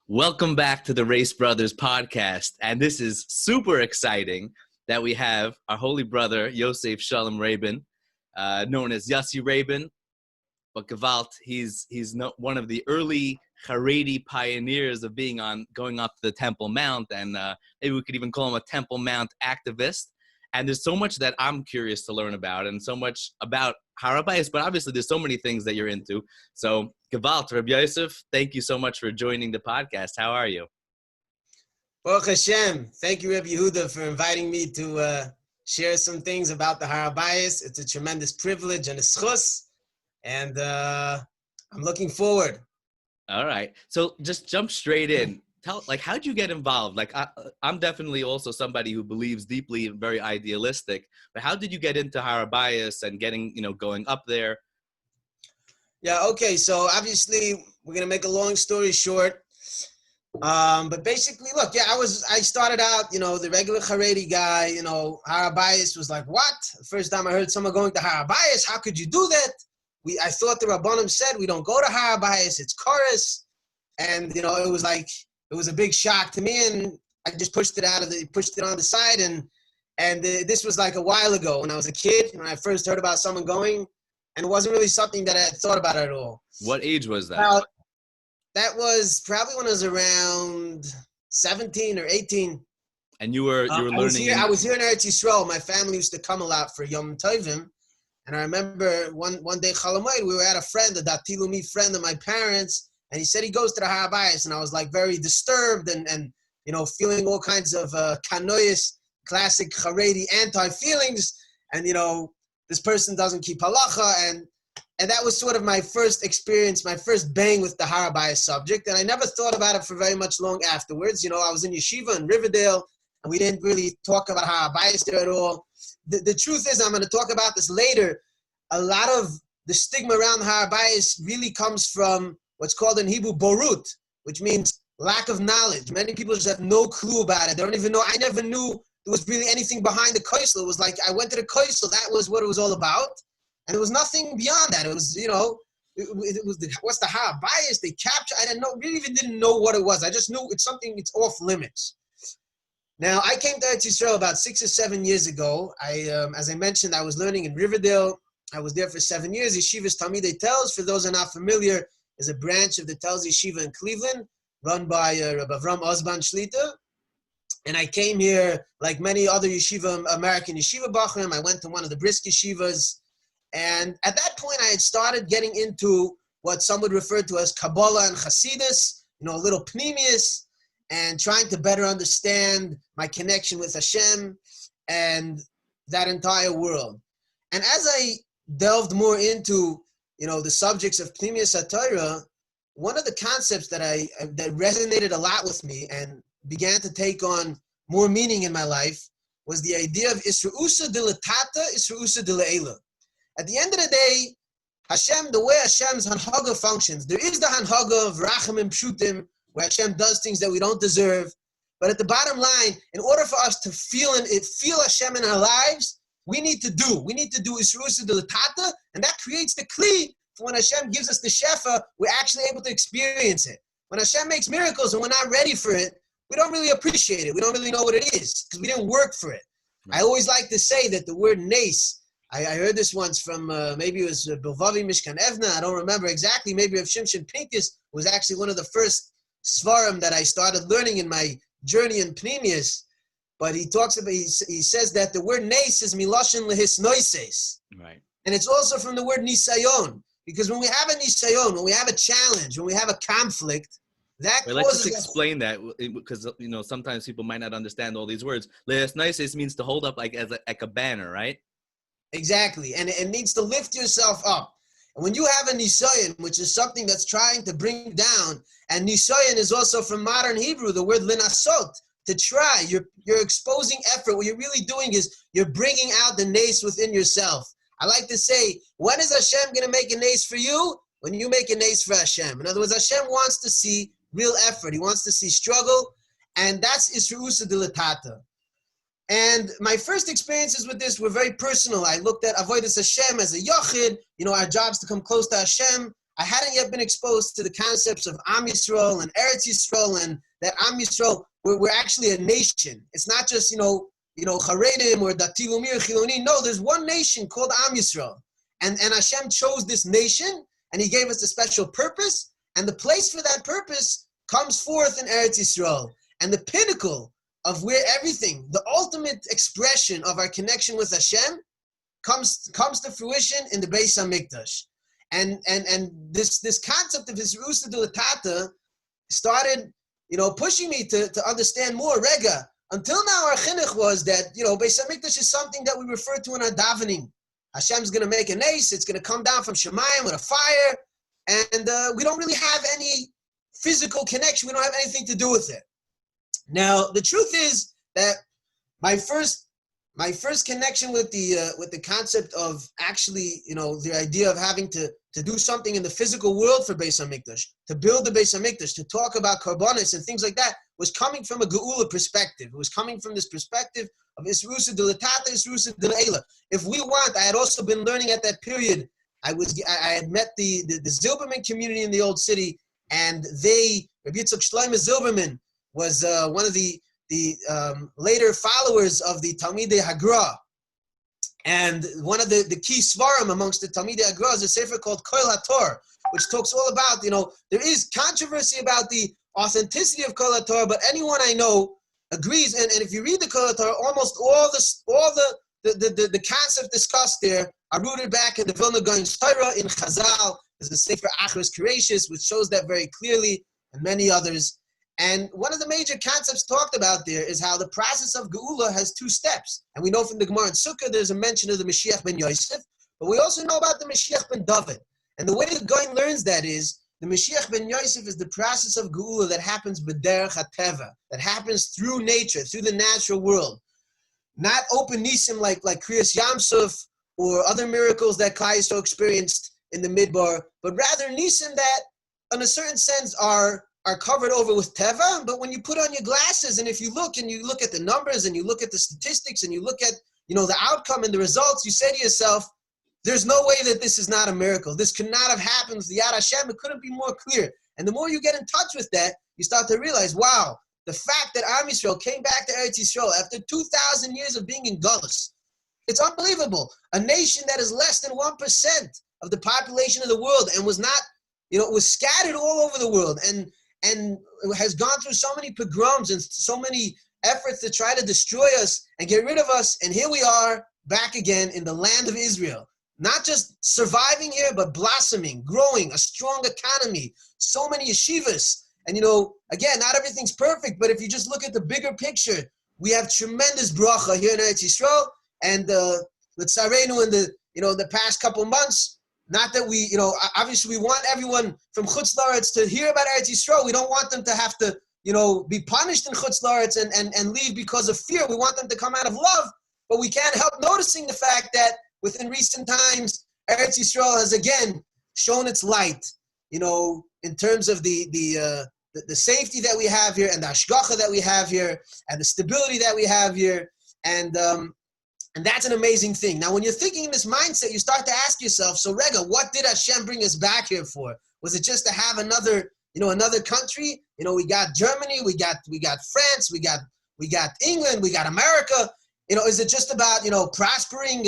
Welcome back to the Raice Brothers podcast. And this is super exciting that we have our holy brother, Yosef Sholom Rabin, known as Yossi Rabin. But Gewalt, he's one of the early Chareidi pioneers of going up the Temple Mount. And maybe we could even call him a Temple Mount activist. And there's so much that I'm curious to learn about and so much about Har Habayis, but obviously there's so many things that you're into. So, Gewalt, Rabbi Yosef, thank you so much for joining the podcast. How are you? Baruch Hashem. Thank you, Rabbi Yehuda, for inviting me to share some things about the Har Habayis. It's a tremendous privilege and a schus, and I'm looking forward. All right. So just jump straight in. How'd you get involved? I'm definitely also somebody who believes deeply and very idealistic, but how did you get into Har Habayis and going up there? Yeah, okay. So obviously we're going to make a long story short. But basically, look, I started out, the regular Chareidi guy, Har Habayis was like, what? The first time I heard someone going to Har Habayis, how could you do that? I thought the Rabbanim said we don't go to Har Habayis, it's chorus. And, it was a big shock to me, and I just pushed it on the side, and this was like a while ago when I was a kid, when I first heard about someone going, and it wasn't really something that I had thought about at all. What age was that? That was probably when I was around 17 or 18. And you were learning. I was here in Eretz Yisrael. My family used to come a lot for Yom Tovim, and I remember one day Chalamoid, we were at a friend, a Dati Lumi friend of my parents. And he said he goes to the Har Habayis, and I was like very disturbed and feeling all kinds of kanois, classic Chareidi anti-feelings. And, this person doesn't keep halacha. And that was sort of my first experience, my first bang with the Har Habayis subject. And I never thought about it for very much long afterwards. I was in yeshiva in Riverdale, and we didn't really talk about Har Habayis there at all. The truth is, I'm going to talk about this later. A lot of the stigma around Har Habayis really comes from what's called in Hebrew borut, which means lack of knowledge. Many people just have no clue about it. They don't even know. I never knew there was really anything behind the kollel. It was like I went to the kollel. That was what it was all about. And there was nothing beyond that. It was, what's the Har Habayis? They capture. I really even didn't know what it was. I just knew it's off limits. Now, I came to Eretz Yisrael about 6 or 7 years ago. As I mentioned, I was learning in Riverdale. I was there for 7 years. Yeshivas Talmidei Telz, for those who are not familiar, is a branch of the Telz Yeshiva in Cleveland, run by Rabbi Avram Osban Shlita. And I came here, like many other American yeshiva bachrim. I went to one of the Brisk yeshivas. And at that point, I had started getting into what some would refer to as Kabbalah and Hasidus, a little pnimius, and trying to better understand my connection with Hashem and that entire world. And as I delved more into the subjects of Pnimius HaTorah, one of the concepts that resonated a lot with me and began to take on more meaning in my life was the idea of Isra'usa de Latata, Isra'usa de Le'ela. At the end of the day, Hashem, the way Hashem's Hanhaga functions, there is the Hanhaga of Rachamim Pshutim, where Hashem does things that we don't deserve. But at the bottom line, in order for us to feel Hashem in our lives, we need to do Isra'usa de Latata, and that creates the kli for when Hashem gives us the shefa, we're actually able to experience it. When Hashem makes miracles and we're not ready for it, we don't really appreciate it. We don't really know what it is because we didn't work for it. Right. I always like to say that the word nes, I heard this once from, maybe it was Bilvavi Mishkan Evna, I don't remember exactly, maybe of Shimshon Pinkus, was actually one of the first svarim that I started learning in my journey in Pnimius. But he says that the word nes is miloshin lehis noises. Right. And it's also from the word nisayon. Because when we have a nisayon, when we have a challenge, when we have a conflict, that causes... Let's just explain that, because sometimes people might not understand all these words. Lehis noises means to hold up like a banner, right? Exactly. And it means to lift yourself up. And when you have a nisayon, which is something that's trying to bring down, and nisayon is also from modern Hebrew, the word linasot, to try. You're exposing effort. What you're really doing is you're bringing out the nace within yourself. I like to say, when is Hashem going to make a nace for you? When you make a nace for Hashem. In other words, Hashem wants to see real effort. He wants to see struggle, and that's Isra'usa de Latata. And my first experiences with this were very personal. I looked at Avodas Hashem as a yachid. Our job's to come close to Hashem. I hadn't yet been exposed to the concepts of Am Yisrael and Eretz Yisrael, and that Am Yisrael, we're actually a nation. It's not just, Chareidim or Dati Lumi or Chiloni. No, there's one nation called Am Yisrael. And Hashem chose this nation, and he gave us a special purpose, and the place for that purpose comes forth in Eretz Yisrael. And the pinnacle of where everything, the ultimate expression of our connection with Hashem, comes to fruition in the Beis HaMikdash. And this concept of Yisrusa Dilatata started, pushing me to understand more. Rega, until now our chinuch was that, Beis HaMikdash is something that we refer to in our davening. Hashem's going to make a nace, it's going to come down from Shemayim with a fire, and we don't really have any physical connection. We don't have anything to do with it. Now, the truth is that my first connection with the concept of actually, the idea of having to do something in the physical world for Beis HaMikdash, to build the Beis HaMikdash, to talk about karbonis and things like that, was coming from a geulah perspective. It was coming from this perspective of Isrusa Dilatata, Isrusa Dilayla. If we want, I had also been learning at that period. I had met the Zilberman community in the Old City, and Rabbi Shlomo Zilberman was one of the later followers of the Talmidei Hagra. And one of the key svarim amongst the Talmidei Hagra is a sefer called Kollel, which talks all about, there is controversy about the authenticity of Kollel, but anyone I know agrees. And if you read the Kollel, almost all the concepts discussed there are rooted back in the Vilna Gaon's Torah, in Chazal. There's a sefer Achros Kereishis, which shows that very clearly, and many others. And one of the major concepts talked about there is how the process of geulah has two steps. And we know from the Gemara in Sukkah, there's a mention of the Mashiach ben Yosef, but we also know about the Mashiach ben David. And the way the Gaon learns that is, the Mashiach ben Yosef is the process of geulah that happens b'derech hateva, that happens through nature, through the natural world. Not open nisim like Kriyas Yamsuf or other miracles that Klal Yisrael experienced in the Midbar, but rather nisim that, in a certain sense, are covered over with teva. But when you put on your glasses, and if you look at the numbers, and you look at the statistics, and you look at the outcome and the results, you say to yourself, there's no way that this is not a miracle. This could not have happened with the Yad Hashem. It couldn't be more clear. And the more you get in touch with that, you start to realize, wow, the fact that Am Yisrael came back to Eretz Yisrael after 2,000 years of being in Galus, it's unbelievable. A nation that is less than 1% of the population of the world, and was not, was scattered all over the world, and has gone through so many pogroms and so many efforts to try to destroy us and get rid of us. And here we are back again in the land of Israel. Not just surviving here, but blossoming, growing, a strong economy, so many yeshivas. And again, not everything's perfect, but if you just look at the bigger picture, we have tremendous bracha here in Eretz Yisrael. And l'tzarenu in the past couple months, not that we, obviously we want everyone from Chutz La'aretz to hear about Eretz Yisrael. We don't want them to have to, be punished in Chutz La'aretz and leave because of fear. We want them to come out of love, but we can't help noticing the fact that within recent times, Eretz Yisrael has again shown its light, in terms of the safety that we have here, and the hashgacha that we have here, and the stability that we have here, and that's an amazing thing. Now, when you're thinking in this mindset, you start to ask yourself, so Rega, what did Hashem bring us back here for? Was it just to have another country? We got Germany, we got France, we got England, we got America. Is it just about, prospering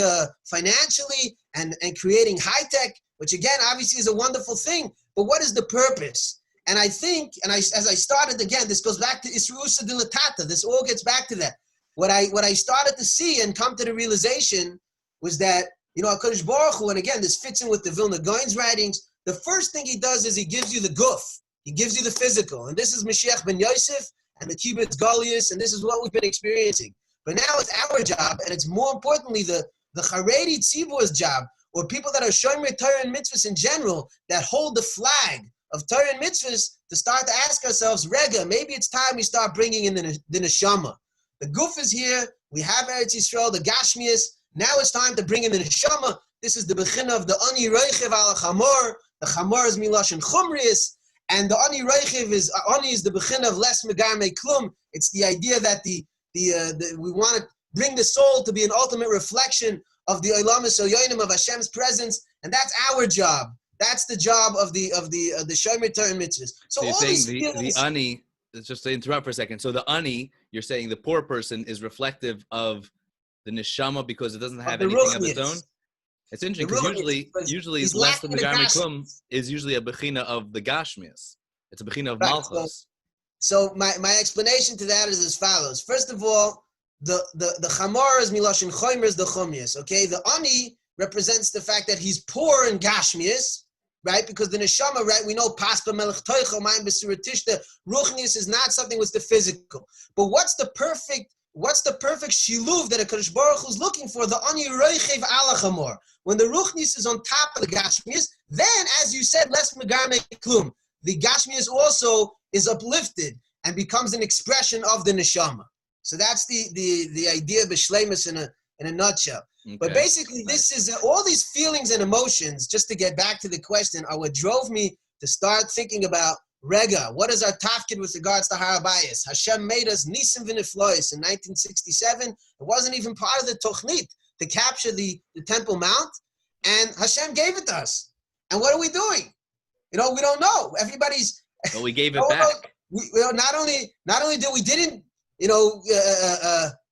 financially and creating high tech, which again, obviously is a wonderful thing, but what is the purpose? And I think, as I started again, this goes back to Isrusa Dilatata. This all gets back to that. What I started to see and come to the realization was that, HaKadosh Baruch Hu, and again, this fits in with the Vilna Gaon's writings, the first thing he does is he gives you the guf. He gives you the physical. And this is Mashiach ben Yosef and the Kibbutz Goliath, and this is what we've been experiencing. But now it's our job, and it's more importantly the Chareidi Tzibur's job, or people that are Shomer Torah and Mitzvahs in general, that hold the flag of Torah and Mitzvahs, to start to ask ourselves, Rega, maybe it's time we start bringing in the neshama. The guf is here, we have Eretz Yisrael, the Gashmias, now it's time to bring in the neshama. This is the bechina of the Ani Reichev al Chamor. The Chamor is Milashon Chumrius, and the Ani Reichev is the bechina of Les Megarme Klum. It's the idea that we want to bring the soul to be an ultimate reflection of the Olam Yonim of Hashem's presence, and that's our job. That's the job of the Shomer Torah and mitzvahs. So you're all saying these the feelings, ani, just to interrupt for a second. So the ani, you're saying the poor person is reflective of the neshama because it doesn't of have the anything of its own? ruchnius, It's the interesting ruchnius, because because usually he's less than lacking the the Garmi gashmias. Klum is usually a bechina of the Gashmias. It's a bechina of Right. Malchus. So my explanation to that is as follows. First of all, the chamor is miloshin chomer is the chumyas. Okay, the ani represents the fact that he's poor in gashmias, right? Because the neshama, right? We know paspa melech toicho mayim besuratishta. Ruchnius is not something with the physical. But what's the perfect shiluv that a Kadosh Baruch Hu is looking for? The ani reichev ala chamor. When the ruchnius is on top of the gashmias, then, as you said, less megarme klum. The gashmias also is uplifted and becomes an expression of the neshama. So that's the idea of b'shleimus in a nutshell. Okay. But basically, this is all these feelings and emotions, just to get back to the question, are what drove me to start thinking about Rega. What is our tafkid with regards to Har Habayis? Hashem made us nisim v'niflois in 1967. It wasn't even part of the tochnit to capture the Temple Mount, and Hashem gave it to us. And what are we doing? We don't know. Everybody's. But we gave it back. Not only didn't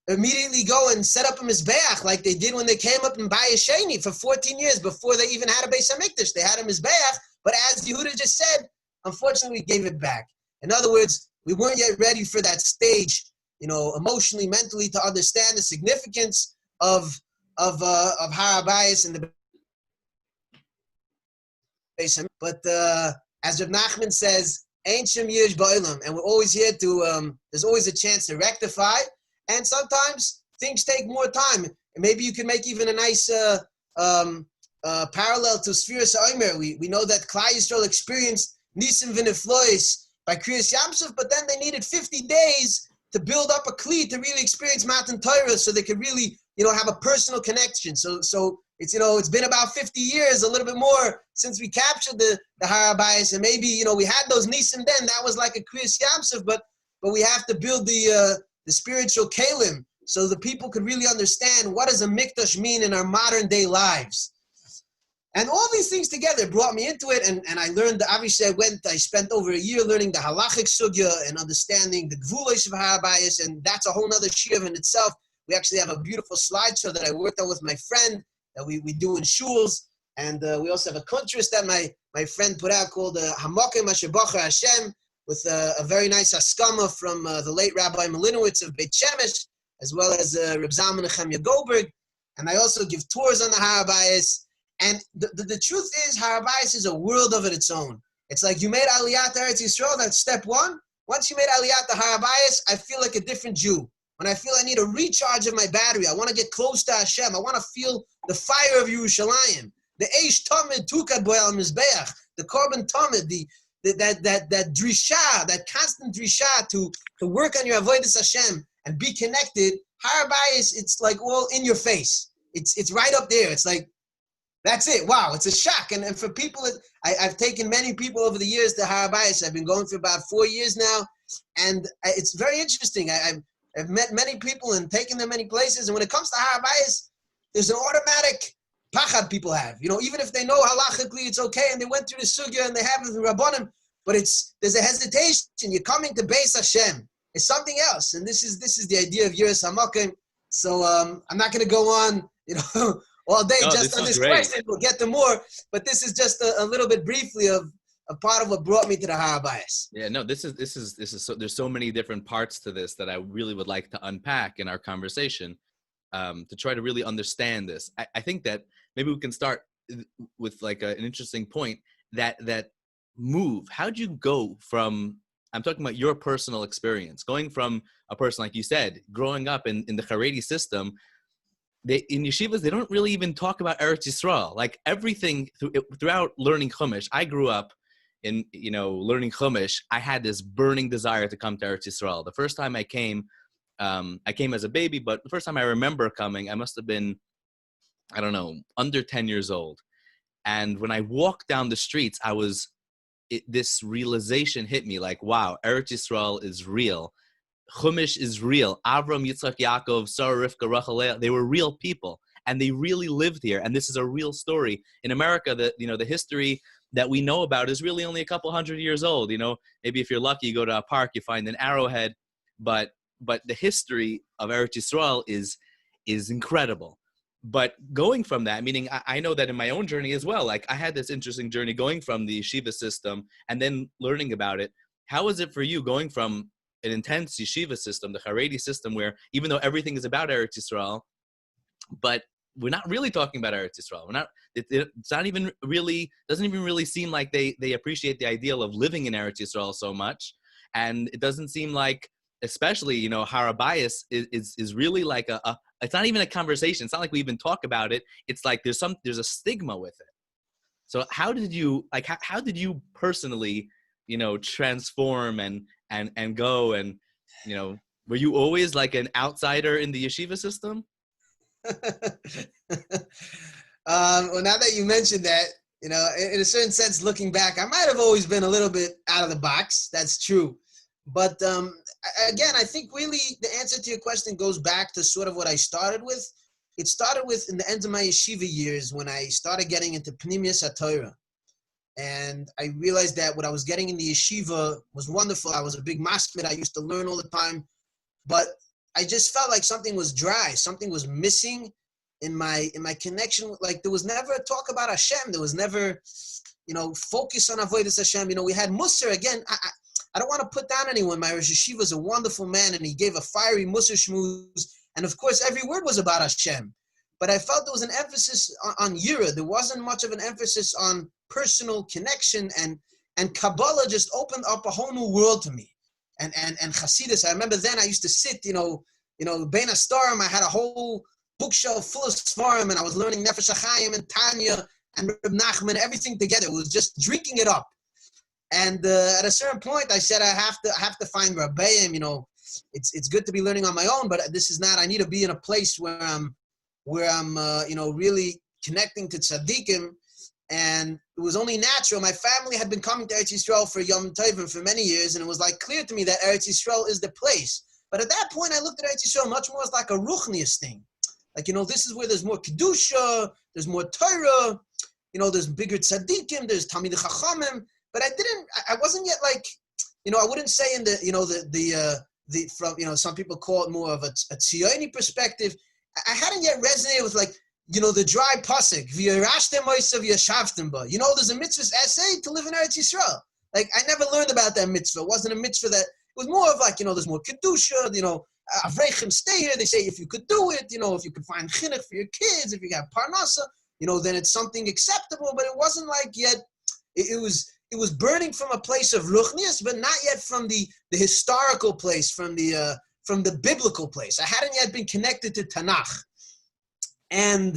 immediately go and set up a mizbeach like they did when they came up in Bayis Sheni for 14 years before they even had a Beis Hamikdash. They had a mizbeach, but as Yehuda just said, unfortunately, we gave it back. In other words, we weren't yet ready for that stage, emotionally, mentally, to understand the significance of Har Habayis and the Beis Hamikdash. But as Rav Nachman says, Ain't Shem Yish Ba'ilam, and we're always here to, there's always a chance to rectify, and sometimes things take more time. And maybe you can make even a nice parallel to Sfiras HaOmer. We know that Klal Yisrael experienced Nisim V'Niflois by Kriyas Yamsuf, but then they needed 50 days to build up a Kli to really experience Matan Torah so they could really, have a personal connection. So it's, it's been about 50 years, a little bit more, since we captured the Har Habayis, and maybe, we had those Nisim then. That was like a Kriyas Yamsuf, but we have to build the spiritual kalim so the people could really understand what does a mikdash mean in our modern day lives. And all these things together brought me into it, and I learned, obviously I spent over a year learning the halachic sugya and understanding the geulah of Har Habayis, and that's a whole other shiur in itself. We actually have a beautiful slideshow that I worked on with my friend that we do in shuls, and we also have a contrast that my friend put out called Hamakim Asher Bacher Hashem, with a very nice haskama from the late Rabbi Malinowitz of Beit Shemesh, as well as Reb Zalman Nechemya Goldberg. And I also give tours on the Har Habayis. And the truth is, Har Habayis is a world of its own. It's like you made Aliyat to Eretz Yisrael, that's step one. Once you made Aliyat to Har Habayis, I feel like a different Jew. When I feel I need a recharge of my battery, I want to get close to Hashem. I want to feel the fire of Yerushalayim. The Eish Tamid Tukad Boel Mizbeach, the Korban Tamid, that Drishah, that constant Drishah to work on your Avodas Hashem and be connected. Har Habayis, it's like all in your face. It's right up there. It's like, that's it. Wow, it's a shock. And for people, I've taken many people over the years to Har Habayis. I've been going for about 4 years now. And it's very interesting. I've met many people and taken them many places. And when it comes to Har Habayis, there's an automatic pachad people have. Even if they know halachically it's okay and they went through the sugya and they have it through Rabbanim, but there's a hesitation. You're coming to Beis Hashem. It's something else. And this is the idea of Yiras Hamakim. So I'm not going to go on, all day just on this question. We'll get to more, but this is just a little bit briefly of a part of what brought me to the Har Habayis. Yeah, no, this is so, there's so many different parts to this that I really would like to unpack in our conversation to try to really understand this. I think that maybe we can start with like an interesting point that move. How'd you go from, I'm talking about your personal experience, going from a person, like you said, growing up in the Chareidi system. In yeshivas, they don't really even talk about Eretz Yisrael. Like everything throughout learning Chumash, I grew up in, learning Chumash. I had this burning desire to come to Eretz Yisrael. The first time I came as a baby, but the first time I remember coming, I must have been, I don't know, under 10 years old. And when I walked down the streets, this realization hit me like, wow, Eretz Yisrael is real. Chumash is real. Avram, Yitzchak, Yaakov, Sarah, Rivka, Rachel, they were real people, and they really lived here. And this is a real story. In America, the history that we know about is really only a couple hundred years old. You know, maybe if you're lucky, you go to a park, you find an arrowhead, but the history of Eretz Yisrael is incredible. But going from that, meaning I know that in my own journey as well, like I had this interesting journey going from the yeshiva system and then learning about it. How was it for you going from an intense yeshiva system, the Chareidi system, where even though everything is about Eretz Yisrael, but we're not really talking about Eretz Yisrael. We're not. It's not even really. Doesn't even really seem like they appreciate the ideal of living in Eretz Yisrael so much, and it doesn't seem like, especially Har Habayis is really like a. It's not even a conversation. It's not like we even talk about it. It's like there's a stigma with it. So how did you how did you personally transform and go and were you always like an outsider in the yeshiva system? Well, now that you mentioned that, in a certain sense, looking back, I might have always been a little bit out of the box. That's true. But again, I think really the answer to your question goes back to sort of what I started with. It started with in the end of my yeshiva years when I started getting into Pnimius HaTorah. And I realized that what I was getting in the yeshiva was wonderful. I was a big masmid. I used to learn all the time. But I just felt like something was dry. Something was missing in my connection. Like there was never a talk about Hashem. There was never, focus on Avodas Hashem. We had Musar. Again, I don't want to put down anyone. My Rosh Yeshiva is a wonderful man, and he gave a fiery Musar shmooze. And of course, every word was about Hashem. But I felt there was an emphasis on Yira. There wasn't much of an emphasis on personal connection, and Kabbalah just opened up a whole new world to me. And Hasidus, I remember then I used to sit, Bein Astarim, I had a whole bookshelf full of Svarim, and I was learning Nefesh HaChaim and Tanya and Reb Nachman, everything together. It was just drinking it up. And at a certain point, I said, I have to find Rabbeim. It's good to be learning on my own, but this is not. I need to be in a place where I'm really connecting to tzaddikim. And it was only natural. My family had been coming to Eretz Yisrael for Yom Tovim for many years, and it was like clear to me that Eretz Yisrael is the place. But at that point, I looked at Eretz Yisrael much more as like a ruchnius thing. Like, this is where there's more Kedusha, there's more Torah, there's bigger tzaddikim, there's Talmidei Chachamim. But I wasn't yet like, I wouldn't say in from some people call it more of a Tzioni perspective. I hadn't yet resonated with like, the dry pasuk, v'yarashtem oisav yashavtem ba. There's a mitzvah's essay to live in Eretz Yisrael. Like, I never learned about that mitzvah. It wasn't a mitzvah that, it was more of like, there's more Kedusha, Avrechim stay here. They say if you could do it, if you could find chinuch for your kids, if you got parnasa, then it's something acceptable. But it wasn't like yet, it was burning from a place of ruchnius, but not yet from the historical place, from the biblical place. I hadn't yet been connected to Tanakh. And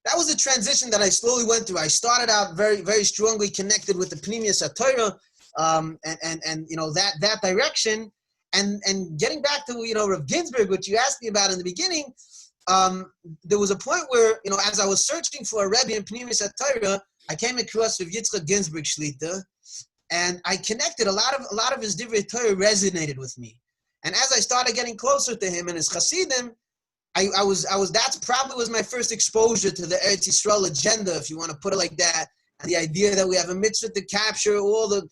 that was a transition that I slowly went through. I started out very, very strongly connected with the Pnimius HaTorah, and that direction. And getting back to, Rav Ginsburg, which you asked me about in the beginning, there was a point where, as I was searching for a Rebbe in Pnimius HaTorah, I came across Rav Yitzchak Ginsburg Shlita, and I connected. A lot of his Divrei Torah resonated with me. And as I started getting closer to him and his Hasidim, that's probably was my first exposure to the Eretz Yisrael agenda, if you want to put it like that, and the idea that we have a mitzvah to capture all the,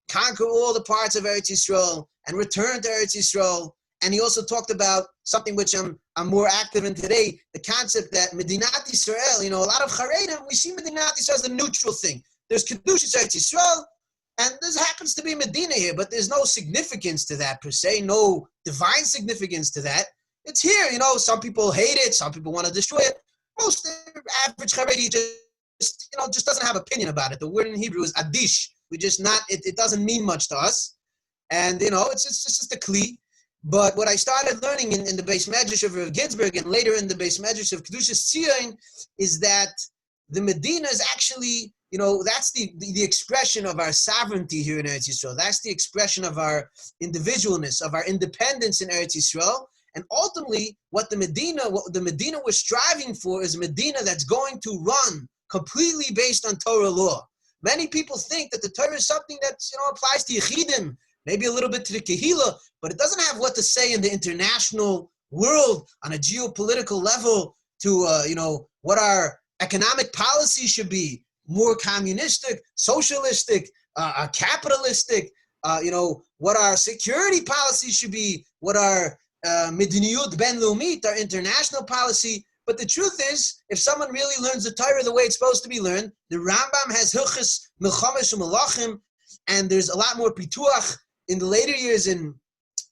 conquer all the parts of Eretz Yisrael and return to Eretz Yisrael. And he also talked about something which I'm more active in today, the concept that Medinat Yisrael, a lot of Chareidim, we see Medinat Yisrael as a neutral thing. There's Kdushas Tzion, and there happens to be Medina here, but there's no significance to that per se, no divine significance to that. It's here, some people hate it, some people want to destroy it. Most average Chareidi just doesn't have opinion about it. The word in Hebrew is adish. It doesn't mean much to us. And, it's just a kli. But what I started learning in the Beis Medrash of Rav Ginsburg and later in the Beis Medrash of Kdushas Tzion is that the Medina is actually, that's the expression of our sovereignty here in Eretz Yisrael. That's the expression of our individualness, of our independence in Eretz Yisrael. And ultimately, what the Medina we're striving for is a Medina that's going to run completely based on Torah law. Many people think that the Torah is something that applies to Yechidim, maybe a little bit to the Kehillah, but it doesn't have what to say in the international world on a geopolitical level to what our economic policy should be, more communistic, socialistic, capitalistic, what our security policy should be, what our mediniyut ben-leumit, our international policy. But the truth is, if someone really learns the Torah the way it's supposed to be learned, the Rambam has hilchos milchames u'malachim, and there's a lot more pituach in the later years in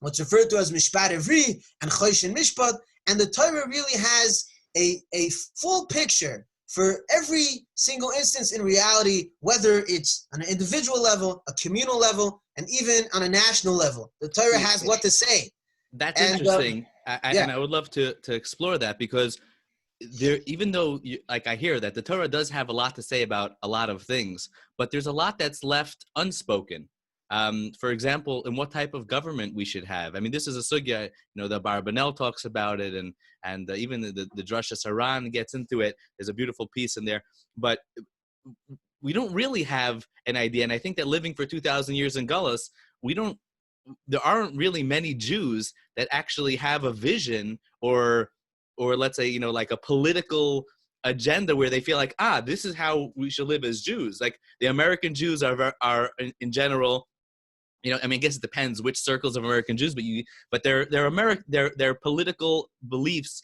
what's referred to as mishpat ivri and choshen mishpat, and the Torah really has a full picture for every single instance in reality, whether it's on an individual level, a communal level, and even on a national level. The Torah has what to say. That's interesting, and I would love to explore that, because there, even though I hear that the Torah does have a lot to say about a lot of things, but there's a lot that's left unspoken. For example, in what type of government we should have. I mean, this is a sugya, the Barbanel talks about it, and even the Drishas Haran gets into it. There's a beautiful piece in there, but we don't really have an idea. And I think that living for 2,000 years in Gullus, there aren't really many Jews that actually have a vision or let's say, like a political agenda where they feel like, this is how we should live as Jews. Like the American Jews are in general, I guess it depends which circles of American Jews, but their political beliefs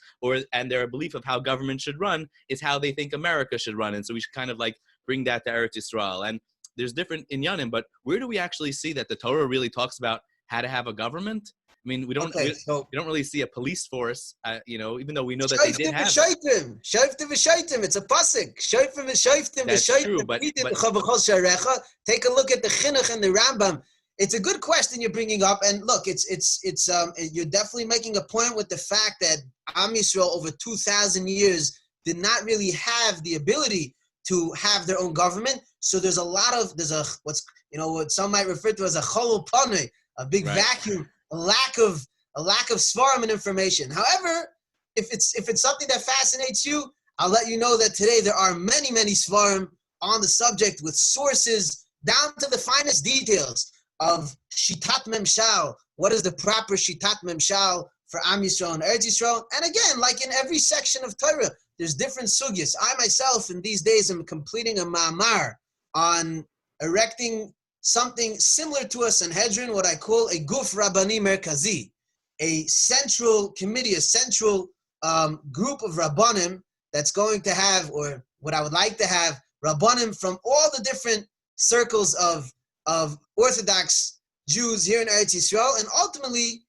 and their belief of how government should run is how they think America should run. And so we should kind of bring that to Eretz Yisrael. And there's different inyanim, but where do we actually see that the Torah really talks about how to have a government? I mean, we don't really see a police force, even though we know that they did have it. It's a pasuk. That's true, but take a look at the Chinuch and the Rambam. It's a good question you're bringing up, and look, it's you're definitely making a point with the fact that Am Yisrael over 2,000 years did not really have the ability to have their own government. So there's what some might refer to as a cholul panei, a big vacuum, a lack of svarim and information. However, if it's something that fascinates you, I'll let you know that today there are many svarim on the subject with sources down to the finest details of shitat memshal. What is the proper shitat memshal for Am Yisrael and Eretz Yisrael? And again, like in every section of Torah, there's different sugyas. I myself, in these days, am completing a ma'amar on erecting something similar to a Sanhedrin, what I call a guf rabbani merkazi, a central committee, a central group of rabbanim that's going to have, or what I would like to have, rabbanim from all the different circles of Orthodox Jews here in Eretz Yisrael. And ultimately,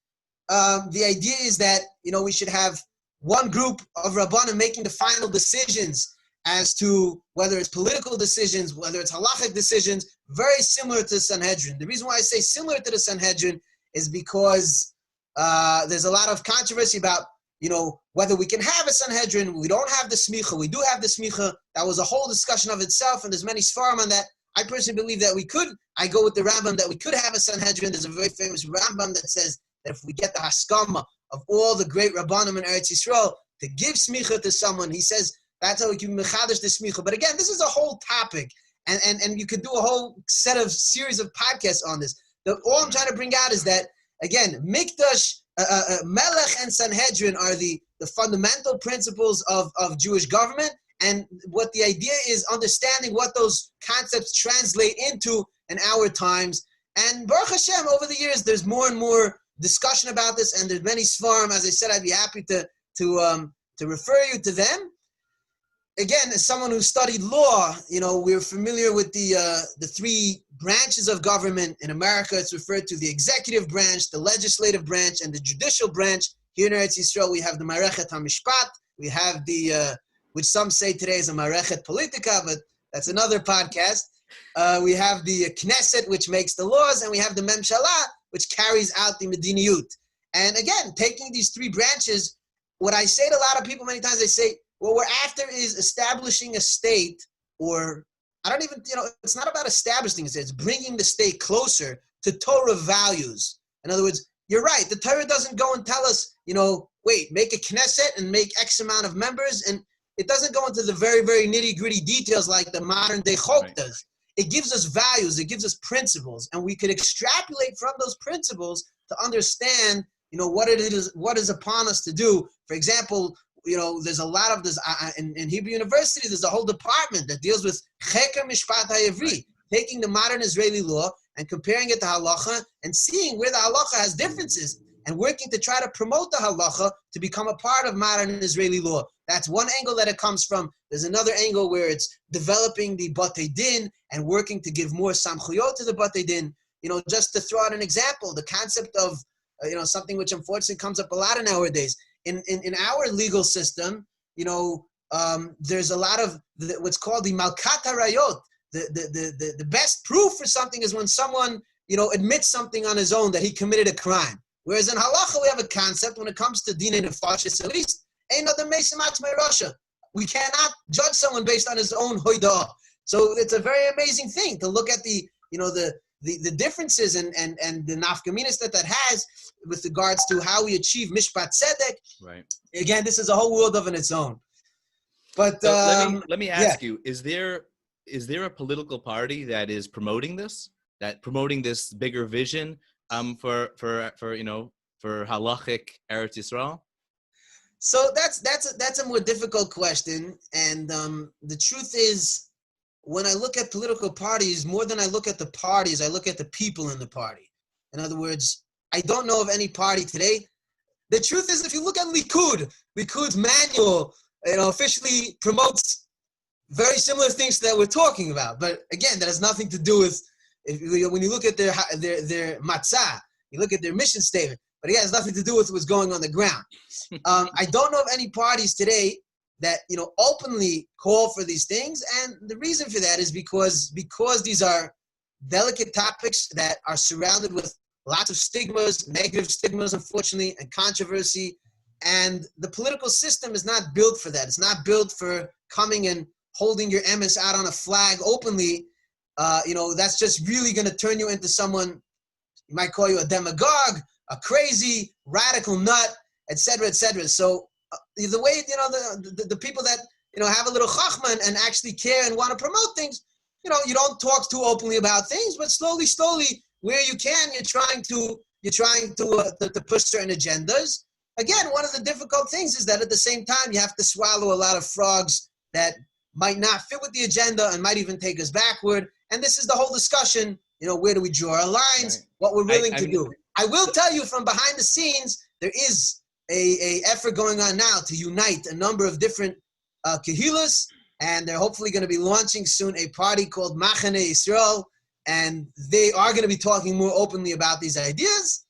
the idea is that, we should have one group of rabbanim making the final decisions as to whether it's political decisions, whether it's halachic decisions, very similar to the Sanhedrin. The reason why I say similar to the Sanhedrin is because there's a lot of controversy about, whether we can have a Sanhedrin. We don't have the smicha. We do have the smicha. That was a whole discussion of itself, and there's many svarim on that. I personally believe that we could. I go with the Rambam that we could have a Sanhedrin. There's a very famous Rambam that says that if we get the haskama of all the great Rabbanim in Eretz Yisrael to give smicha to someone, he says that's how we can mechadish the smicha. But again, this is a whole topic, and you could do a whole series of podcasts on this. All I'm trying to bring out is that, again, Mikdash, Melech, and Sanhedrin are the fundamental principles of Jewish government. And what the idea is understanding what those concepts translate into in our times. And Baruch Hashem, over the years, there's more and more discussion about this, and there's many svarim. As I said, I'd be happy to refer you to them. Again, as someone who studied law, we're familiar with the three branches of government. In America, it's referred to the executive branch, the legislative branch, and the judicial branch. Here in Eretz Yisrael, we have the Marechet HaMishpat. We have the which some say today is a Marechet Politica, but that's another podcast. We have the Knesset, which makes the laws, and we have the Memshala, which carries out the Mediniyut. And again, taking these three branches, what I say to a lot of people many times, they say, what we're after is establishing a state, or I don't even, it's not about establishing a state, it's bringing the state closer to Torah values. In other words, you're right, the Torah doesn't go and tell us, wait, make a Knesset and make X amount of members, and it doesn't go into the very, very nitty-gritty details like the modern day chok does. It gives us values, it gives us principles, and we could extrapolate from those principles to understand, what it is, what is upon us to do. For example, there's a lot of this in Hebrew University. There's a whole department that deals with Cheker Mishpat HaYavri, taking the modern Israeli law and comparing it to halacha and seeing where the halacha has differences and working to try to promote the halacha to become a part of modern Israeli law. That's one angle that it comes from. There's another angle where it's developing the Batei Din and working to give more samchuyot to the Batei Din. Just to throw out an example, the concept of, something which unfortunately comes up a lot nowadays. In our legal system, there's a lot of what's called the Malkat HaRayot. The best proof for something is when someone, admits something on his own that he committed a crime. Whereas in halacha, we have a concept when it comes to dinei nefashis, at least, ain't nothing mesim atzmei rasha. We cannot judge someone based on his own hoidah. So it's a very amazing thing to look at the differences and the nafkaminas that has with regards to how we achieve mishpat tzedek. Right. Again, this is a whole world of its own. But so let me ask you: Is there a political party that is promoting this bigger vision for halachic Eretz Yisrael? So that's a more difficult question, and the truth is, when I look at political parties, more than I look at the parties, I look at the people in the party. In other words, I don't know of any party today. The truth is, if you look at Likud's manual, officially promotes very similar things that we're talking about. But again, that has nothing to do with, when you look at their matzah, you look at their mission statement, but it has nothing to do with what's going on the ground. I don't know of any parties today that openly call for these things, and the reason for that is because these are delicate topics that are surrounded with lots of stigmas, negative stigmas, unfortunately, and controversy, and the political system is not built for that. It's not built for coming and holding your emes out on a flag openly. That's just really going to turn you into someone, you might call you a demagogue, a crazy, radical nut, etc., etc. So the way, the people that, have a little chachma and actually care and want to promote things, you don't talk too openly about things, but slowly, where you can, you're trying to push certain agendas. Again, one of the difficult things is that at the same time, you have to swallow a lot of frogs that might not fit with the agenda and might even take us backward. And this is the whole discussion, where do we draw our lines, right, what we're willing to do. I will tell you from behind the scenes, there is a effort going on now to unite a number of different kehillas, and they're hopefully going to be launching soon a party called Machane Yisrael, and they are going to be talking more openly about these ideas.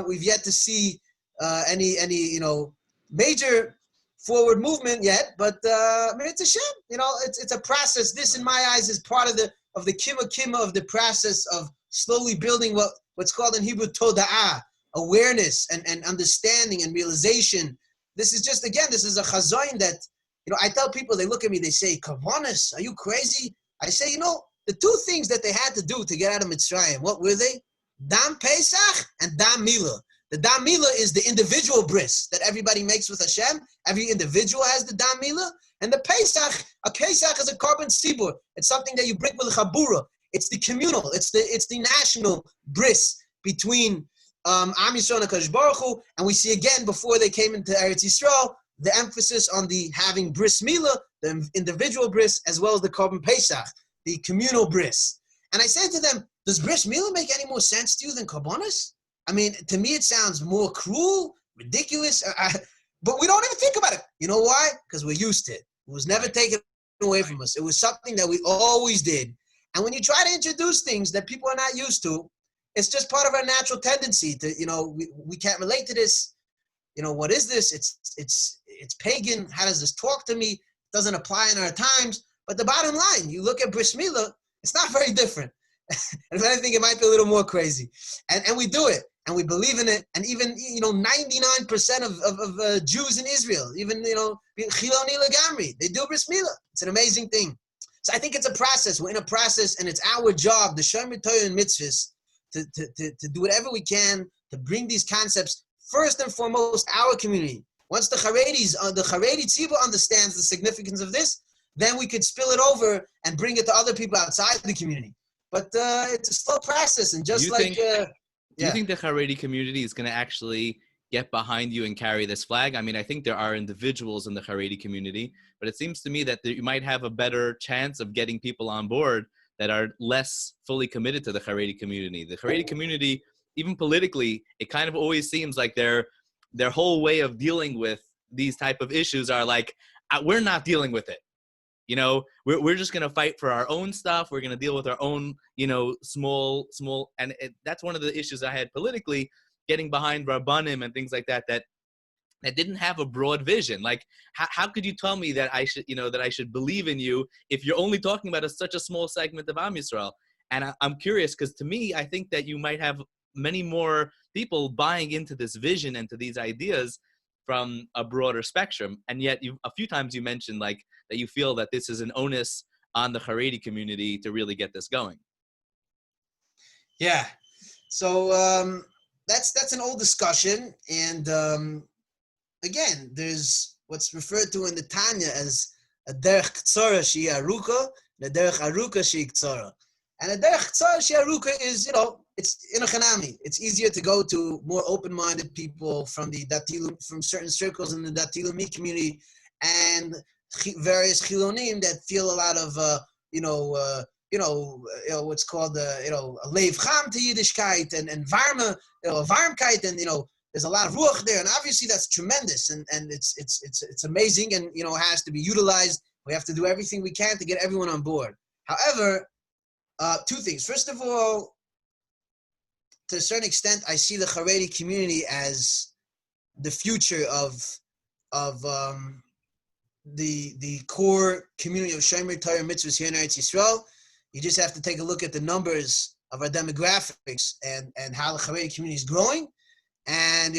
We've yet to see any major forward movement yet, but it's a shame. It's a process. This, in my eyes, is part of the kima of the process of slowly building what's called in Hebrew toda'ah, awareness and understanding and realization. This is just, again, this is a chazayin that, I tell people, they look at me, they say, Kavanas, are you crazy? I say, the two things that they had to do to get out of Mitzrayim, what were they? Dam Pesach and Dam Milah. The Dam Milah is the individual bris that everybody makes with Hashem. Every individual has the Dam Milah. And the Pesach, a Pesach is a carbon sibur. It's something that you bring with a chabura. It's the communal, it's the national bris between Am Yisrael and HaKadosh Baruch Hu. And we see again, before they came into Eretz Yisrael, the emphasis on the having bris milah, the individual bris, as well as the carbon Pesach, the communal bris. And I said to them, does bris milah make any more sense to you than karbonis? I mean, to me, it sounds more cruel, ridiculous, but we don't even think about it. You know why? Because we're used to it. It was never taken away from us. It was something that we always did. And when you try to introduce things that people are not used to, it's just part of our natural tendency to, we can't relate to this. What is this? It's pagan. How does this talk to me? It doesn't apply in our times. But the bottom line, you look at Bris Milah, it's not very different. And if anything, it might be a little more crazy. And we do it. And we believe in it. And even, 99% of Jews in Israel, even, Chiloni Lagamri, they do Bris Milah. It's an amazing thing. So I think it's a process. We're in a process, and it's our job, the Shomer Torah and Mitzvahs, to do whatever we can to bring these concepts, first and foremost, our community. Once the Chareidi Tzibur understands the significance of this, then we could spill it over and bring it to other people outside the community. But it's a slow process, and just do you think the Chareidi community is going to actually get behind you and carry this flag? I mean, I think there are individuals in the Chareidi community, but it seems to me that you might have a better chance of getting people on board that are less fully committed to the Chareidi community. The Chareidi community, even politically, it kind of always seems like their whole way of dealing with these type of issues are like, we're not dealing with it. You know, we're just going to fight for our own stuff. We're going to deal with our own, you know, small, and that's one of the issues I had politically, getting behind Rabbanim and things like that didn't have a broad vision. Like, how could you tell me that I should, you know, that I should believe in you if you're only talking about such a small segment of Am Yisrael? And I'm curious, because to me, I think that you might have many more people buying into this vision and to these ideas from a broader spectrum. And yet a few times you mentioned like that you feel that this is an onus on the Chareidi community to really get this going. Yeah. So that's an old discussion. And again, there's what's referred to in the Tanya as a derech ktsara she aruka, and a derech aruka she ktsara. And a derech ktsara she aruka is, you know, it's in a chanami. It's easier to go to more open-minded people from from certain circles in the Datilumi community, and various chilonim that feel a lot of what's called leiv cham to Yiddishkeit and varma, varmkeit, and there's a lot of ruach there, and obviously that's tremendous, and it's amazing, and has to be utilized. We have to do everything we can to get everyone on board. However, two things. First of all, to a certain extent, I see the Chareidi community as the future of the core community of Shomer Torah mitzvahs here in Eretz Yisrael. You just have to take a look at the numbers of our demographics and how the Chareidi community is growing. And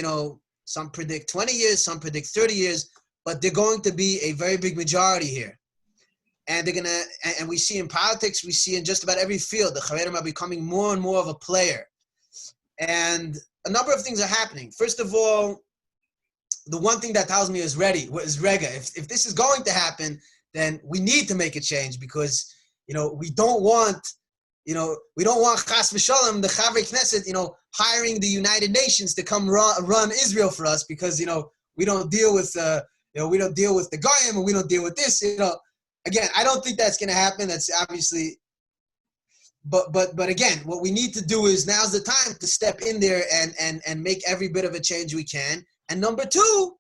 some predict 20 years, some predict 30 years, but they're going to be a very big majority here. And they're gonna, and we see in politics, we see in just about every field, the Charedim are becoming more and more of a player. And a number of things are happening. First of all, the one thing that tells me is rega. If this is going to happen, then we need to make a change, because we don't want chas v'shalom the Chavrei Knesset hiring the United Nations to come run Israel for us, because we don't deal with the goyim, and we don't deal with this. Again, I don't think that's going to happen. That's obviously. But again, what we need to do is, now's the time to step in there and make every bit of a change we can. And number two,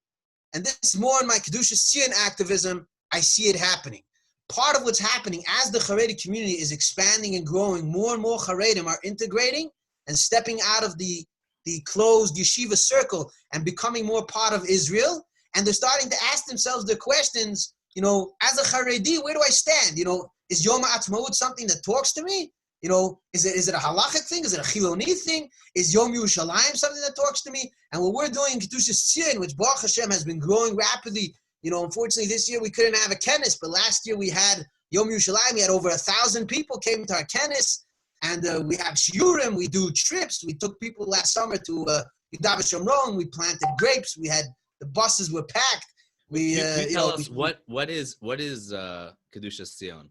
and this is more in my Kdushas Tzion activism, I see it happening. Part of what's happening as the Chareidi community is expanding and growing, more and more Charedim are integrating and stepping out of the closed yeshiva circle and becoming more part of Israel. And they're starting to ask themselves the questions, as a Chareidi, where do I stand? Is Yom HaAtzmaut something that talks to me? Is it a halachic thing? Is it a chiloni thing? Is Yom Yerushalayim something that talks to me? And what we're doing in Kdushas Tzion, which Baruch Hashem has been growing rapidly. Unfortunately this year we couldn't have a kenis, but last year we had Yom Yerushalayim. We had over 1,000 people came to our kenis, and we have shiurim. We do trips. We took people last summer to Yudava Shomron. We planted grapes. We had the buses were packed. We tell us what is Kdushas Tzion?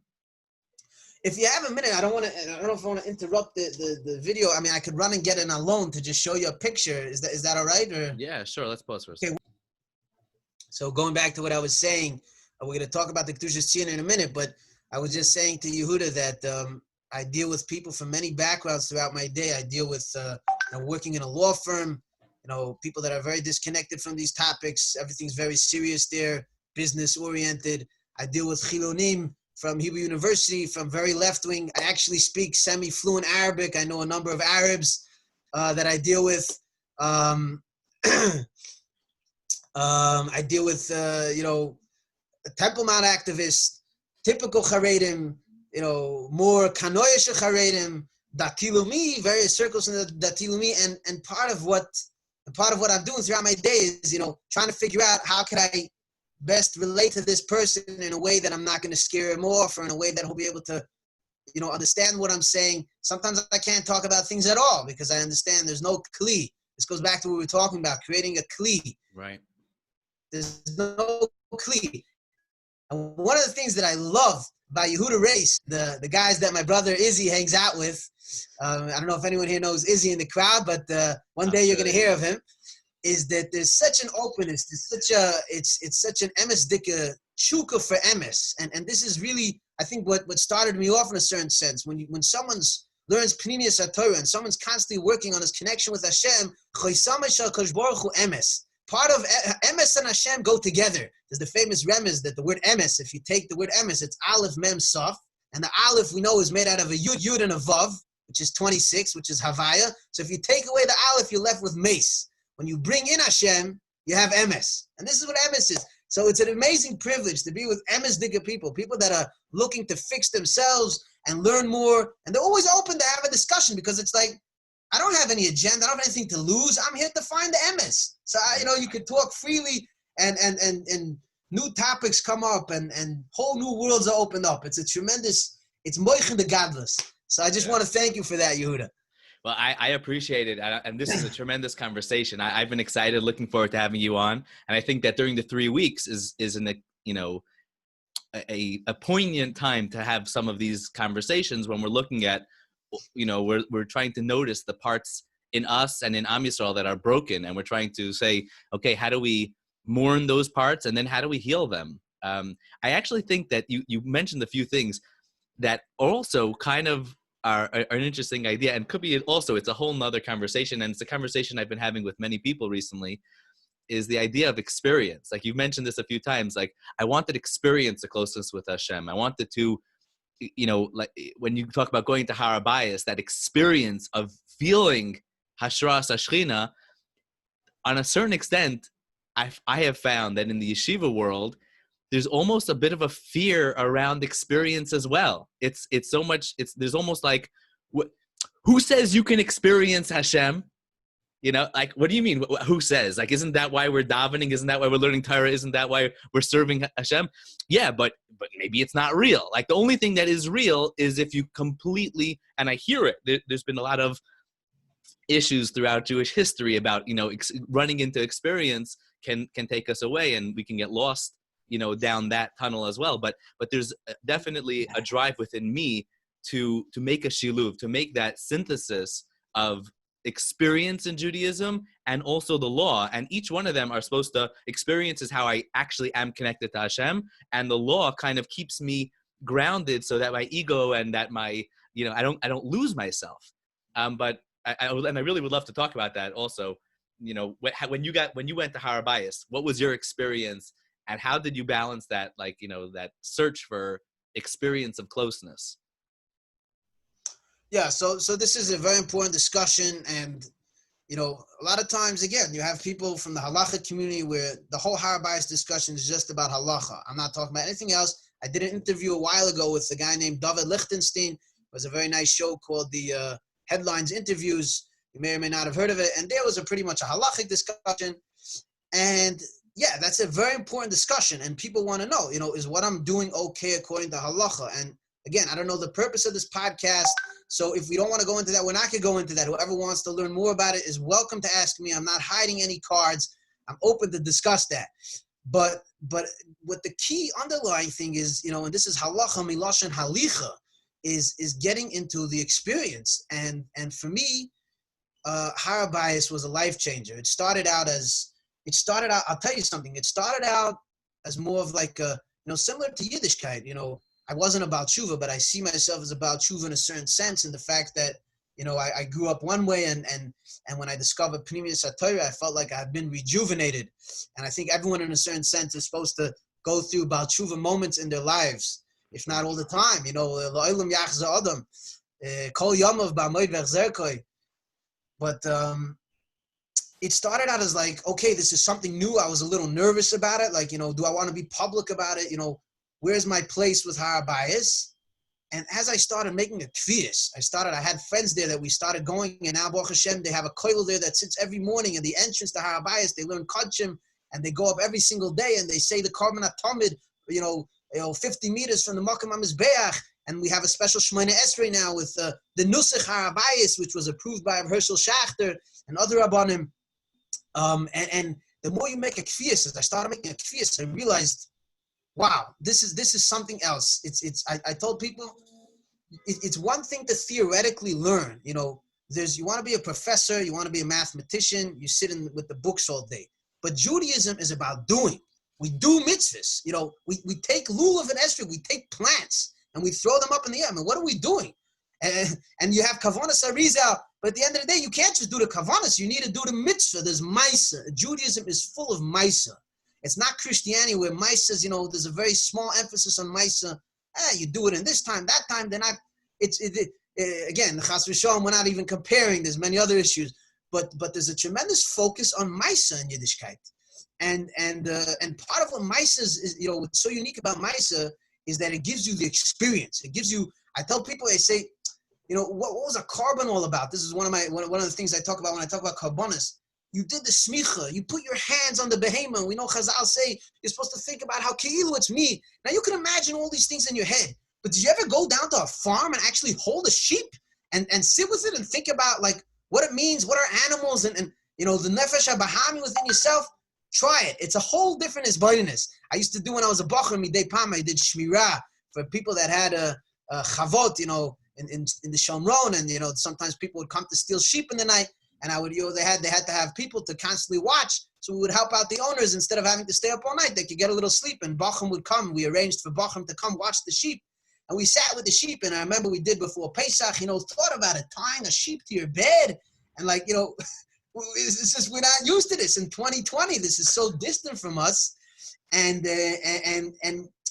If you have a minute, I don't know if I want to interrupt the video. I mean, I could run and get an alone to just show you a picture. Is that all right? Or? Yeah, sure. Let's pause for a second. Okay. So going back to what I was saying, we're going to talk about the Kdushas Tzion in a minute, but I was just saying to Yehuda that I deal with people from many backgrounds throughout my day. I deal with working in a law firm, people that are very disconnected from these topics. Everything's very serious there, business-oriented. I deal with chilonim from Hebrew University, from very left-wing. I actually speak semi-fluent Arabic. I know a number of Arabs that I deal with. I deal with, Temple Mount activists, typical Charedim, more Kanoyesh Charedim, Datilumi, various circles in the Datilumi, and part of what I'm doing throughout my day is, trying to figure out how could I best relate to this person in a way that I'm not going to scare him off, or in a way that he'll be able to, understand what I'm saying. Sometimes I can't talk about things at all because I understand there's no kli. This goes back to what we were talking about, creating a kli. Right. There's no kli. And one of the things that I love about Yehuda Raice, the guys that my brother Izzy hangs out with, I don't know if anyone here knows Izzy in the crowd, but one day you're going to hear of him. is that there's such an openness, it's such an emes dika chuka for emes, and this is really, I think, what started me off in a certain sense. When someone's learns Pnimius HaTorah and someone's constantly working on his connection with Hashem, emes. Part of emes and Hashem go together. There's the famous remez that the word emes, if you take the word emes, it's aleph mem saf, and the aleph we know is made out of a yud and a vav, which is 26, which is havaya. So if you take away the aleph, you're left with mace. When you bring in Hashem, you have emes. And this is what emes is. So it's an amazing privilege to be with emes digga people that are looking to fix themselves and learn more. And they're always open to have a discussion, because it's like, I don't have any agenda. I don't have anything to lose. I'm here to find the emes. So, you could talk freely, and new topics come up, and whole new worlds are opened up. It's a tremendous, it's moichin the godless. So I just want to thank you for that, Yehuda. Well, I appreciate it, and this is a tremendous conversation. I've been excited, looking forward to having you on, and I think that during the 3 weeks is a poignant time to have some of these conversations when we're looking at, we're trying to notice the parts in us and in Am Yisrael that are broken, and we're trying to say, okay, how do we mourn those parts, and then how do we heal them? I actually think that you mentioned a few things that also kind of are an interesting idea, and could be also, it's a whole nother conversation, and it's a conversation I've been having with many people recently, is the idea of experience. Like you've mentioned this a few times, like I wanted to experience the closeness with Hashem. I wanted to, like when you talk about going to Har Habayis, that experience of feeling Hashras Hashchina, on a certain extent, I have found that in the yeshiva world, there's almost a bit of a fear around experience as well. There's almost like, who says you can experience Hashem? Like, what do you mean? Who says? Like, isn't that why we're davening? Isn't that why we're learning Torah? Isn't that why we're serving Hashem? Yeah, but maybe it's not real. Like, the only thing that is real is if you completely, and I hear it, there's been a lot of issues throughout Jewish history about, running into experience can take us away, and we can get lost, down that tunnel as well. But there's definitely a drive within me to make a shiluv, to make that synthesis of experience in Judaism and also the law. And each one of them are supposed to, experience is how I actually am connected to Hashem, and the law kind of keeps me grounded so that my ego and that my, I don't lose myself. But I really would love to talk about that also. When you went to Har Habayis, what was your experience, and how did you balance that, like, that search for experience of closeness? Yeah, so this is a very important discussion, and a lot of times, again, you have people from the halacha community where the whole Har Habayis discussion is just about halacha. I'm not talking about anything else. I did an interview a while ago with a guy named David Lichtenstein. It was a very nice show called the Headlines Interviews. You may or may not have heard of it, and there was pretty much a halachic discussion, and yeah, that's a very important discussion, and people want to know, is what I'm doing okay according to halacha? And again, I don't know the purpose of this podcast, so if we don't want to go into that, we're not going to go into that. Whoever wants to learn more about it is welcome to ask me. I'm not hiding any cards. I'm open to discuss that. But what the key underlying thing is, and this is halacha milashon halicha, is getting into the experience. And for me, Har Habayis was a life changer. It started out, I'll tell you something. It started out as more of like similar to Yiddishkeit. I wasn't about tshuva, but I see myself as about tshuva in a certain sense, in the fact that, I grew up one way, and when I discovered Pnimius HaTorah, I felt like I've been rejuvenated. And I think everyone in a certain sense is supposed to go through about tshuva moments in their lives, if not all the time. Lo'olam yachzor adam, kol yomav ba'amoed v'achzerkoi. But it started out as like, okay, this is something new. I was a little nervous about it. Like, do I want to be public about it? Where's my place with Har Habayis? And as I started making a kfiyas, I had friends there that we started going, and now Baruch Hashem, they have a kollel there that sits every morning in the entrance to Har Habayis. They learn kodshim, and they go up every single day, and they say the Karban HaTamid, 50 meters from the Makam HaMizbeach. And we have a special Shemona Esrei now with the Nusach Har Habayis, which was approved by Herschel Schachter and other Rabbanim. And the more you make a kfiyas, as I started making a kfiyas, I realized, wow, this is something else. I told people, it's one thing to theoretically learn. you want to be a professor, you want to be a mathematician, you sit with the books all day. But Judaism is about doing. We do mitzvahs. We take lulav and esrog, we take plants, and we throw them up in the air. I mean, what are we doing? And you have kavanas arizal, but at the end of the day, you can't just do the kavanas. You need to do the mitzvah. There's maisa. Judaism is full of maisa. It's not Christianity where maisa is, there's a very small emphasis on maisa. You do it in this time, that time. They're not. Again, chas v'shalom, we're not even comparing. There's many other issues, but there's a tremendous focus on maisa in Yiddishkeit, and part of what maisa is, what's so unique about maisa is that it gives you the experience. It gives you. I tell people, I say, what was a carbon all about? This is one of the things I talk about when I talk about carbonas. You did the smicha. You put your hands on the behemoth. We know Chazal say you're supposed to think about how keilu it's me. Now you can imagine all these things in your head. But did you ever go down to a farm and actually hold a sheep and sit with it and think about like what it means, what are animals, and the nefesh habahami within yourself? Try it. It's a whole different isbaitiness. I used to do when I was a bacher midei pam. I did shmirah for people that had a chavot, in the Shomron, and sometimes people would come to steal sheep in the night, and I would, they had to have people to constantly watch, so we would help out the owners instead of having to stay up all night. They could get a little sleep, and Bacham would come. We arranged for Bacham to come watch the sheep, and we sat with the sheep. And I remember we did before Pesach, thought about it, tying a sheep to your bed, and it's just we're not used to this in 2020. This is so distant from us,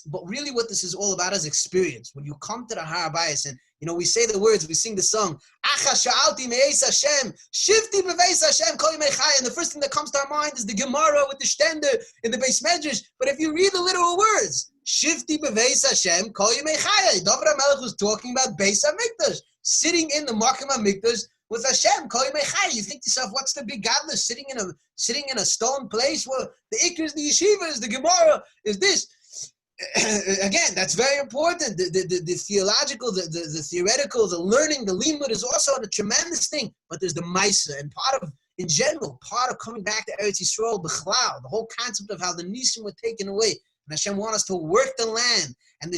but really what this is all about is experience. When you come to the Har Habayis and, we say the words, we sing the song, Acha sha'alti me'eis Hashem, shivti beveis Hashem, kol yimei chai. And the first thing that comes to our mind is the Gemara with the Stender in the Beis Medrash. But if you read the literal words, shivti beveis Hashem, kol yimei chai. David HaMelech was talking about Beis HaMikdash, sitting in the Makom HaMikdash with Hashem, kol yimei chai. You think to yourself, what's the big godless sitting in a stone place? Well, the Ikr is the Yeshivas, the Gemara is this. Again, that's very important. The theological, the theoretical, the learning, the limud is also a tremendous thing. But there's the maisa, and part of coming back to Eretz Yisrael, b'chlal, the whole concept of how the nisim were taken away, and Hashem wants us to work the land, and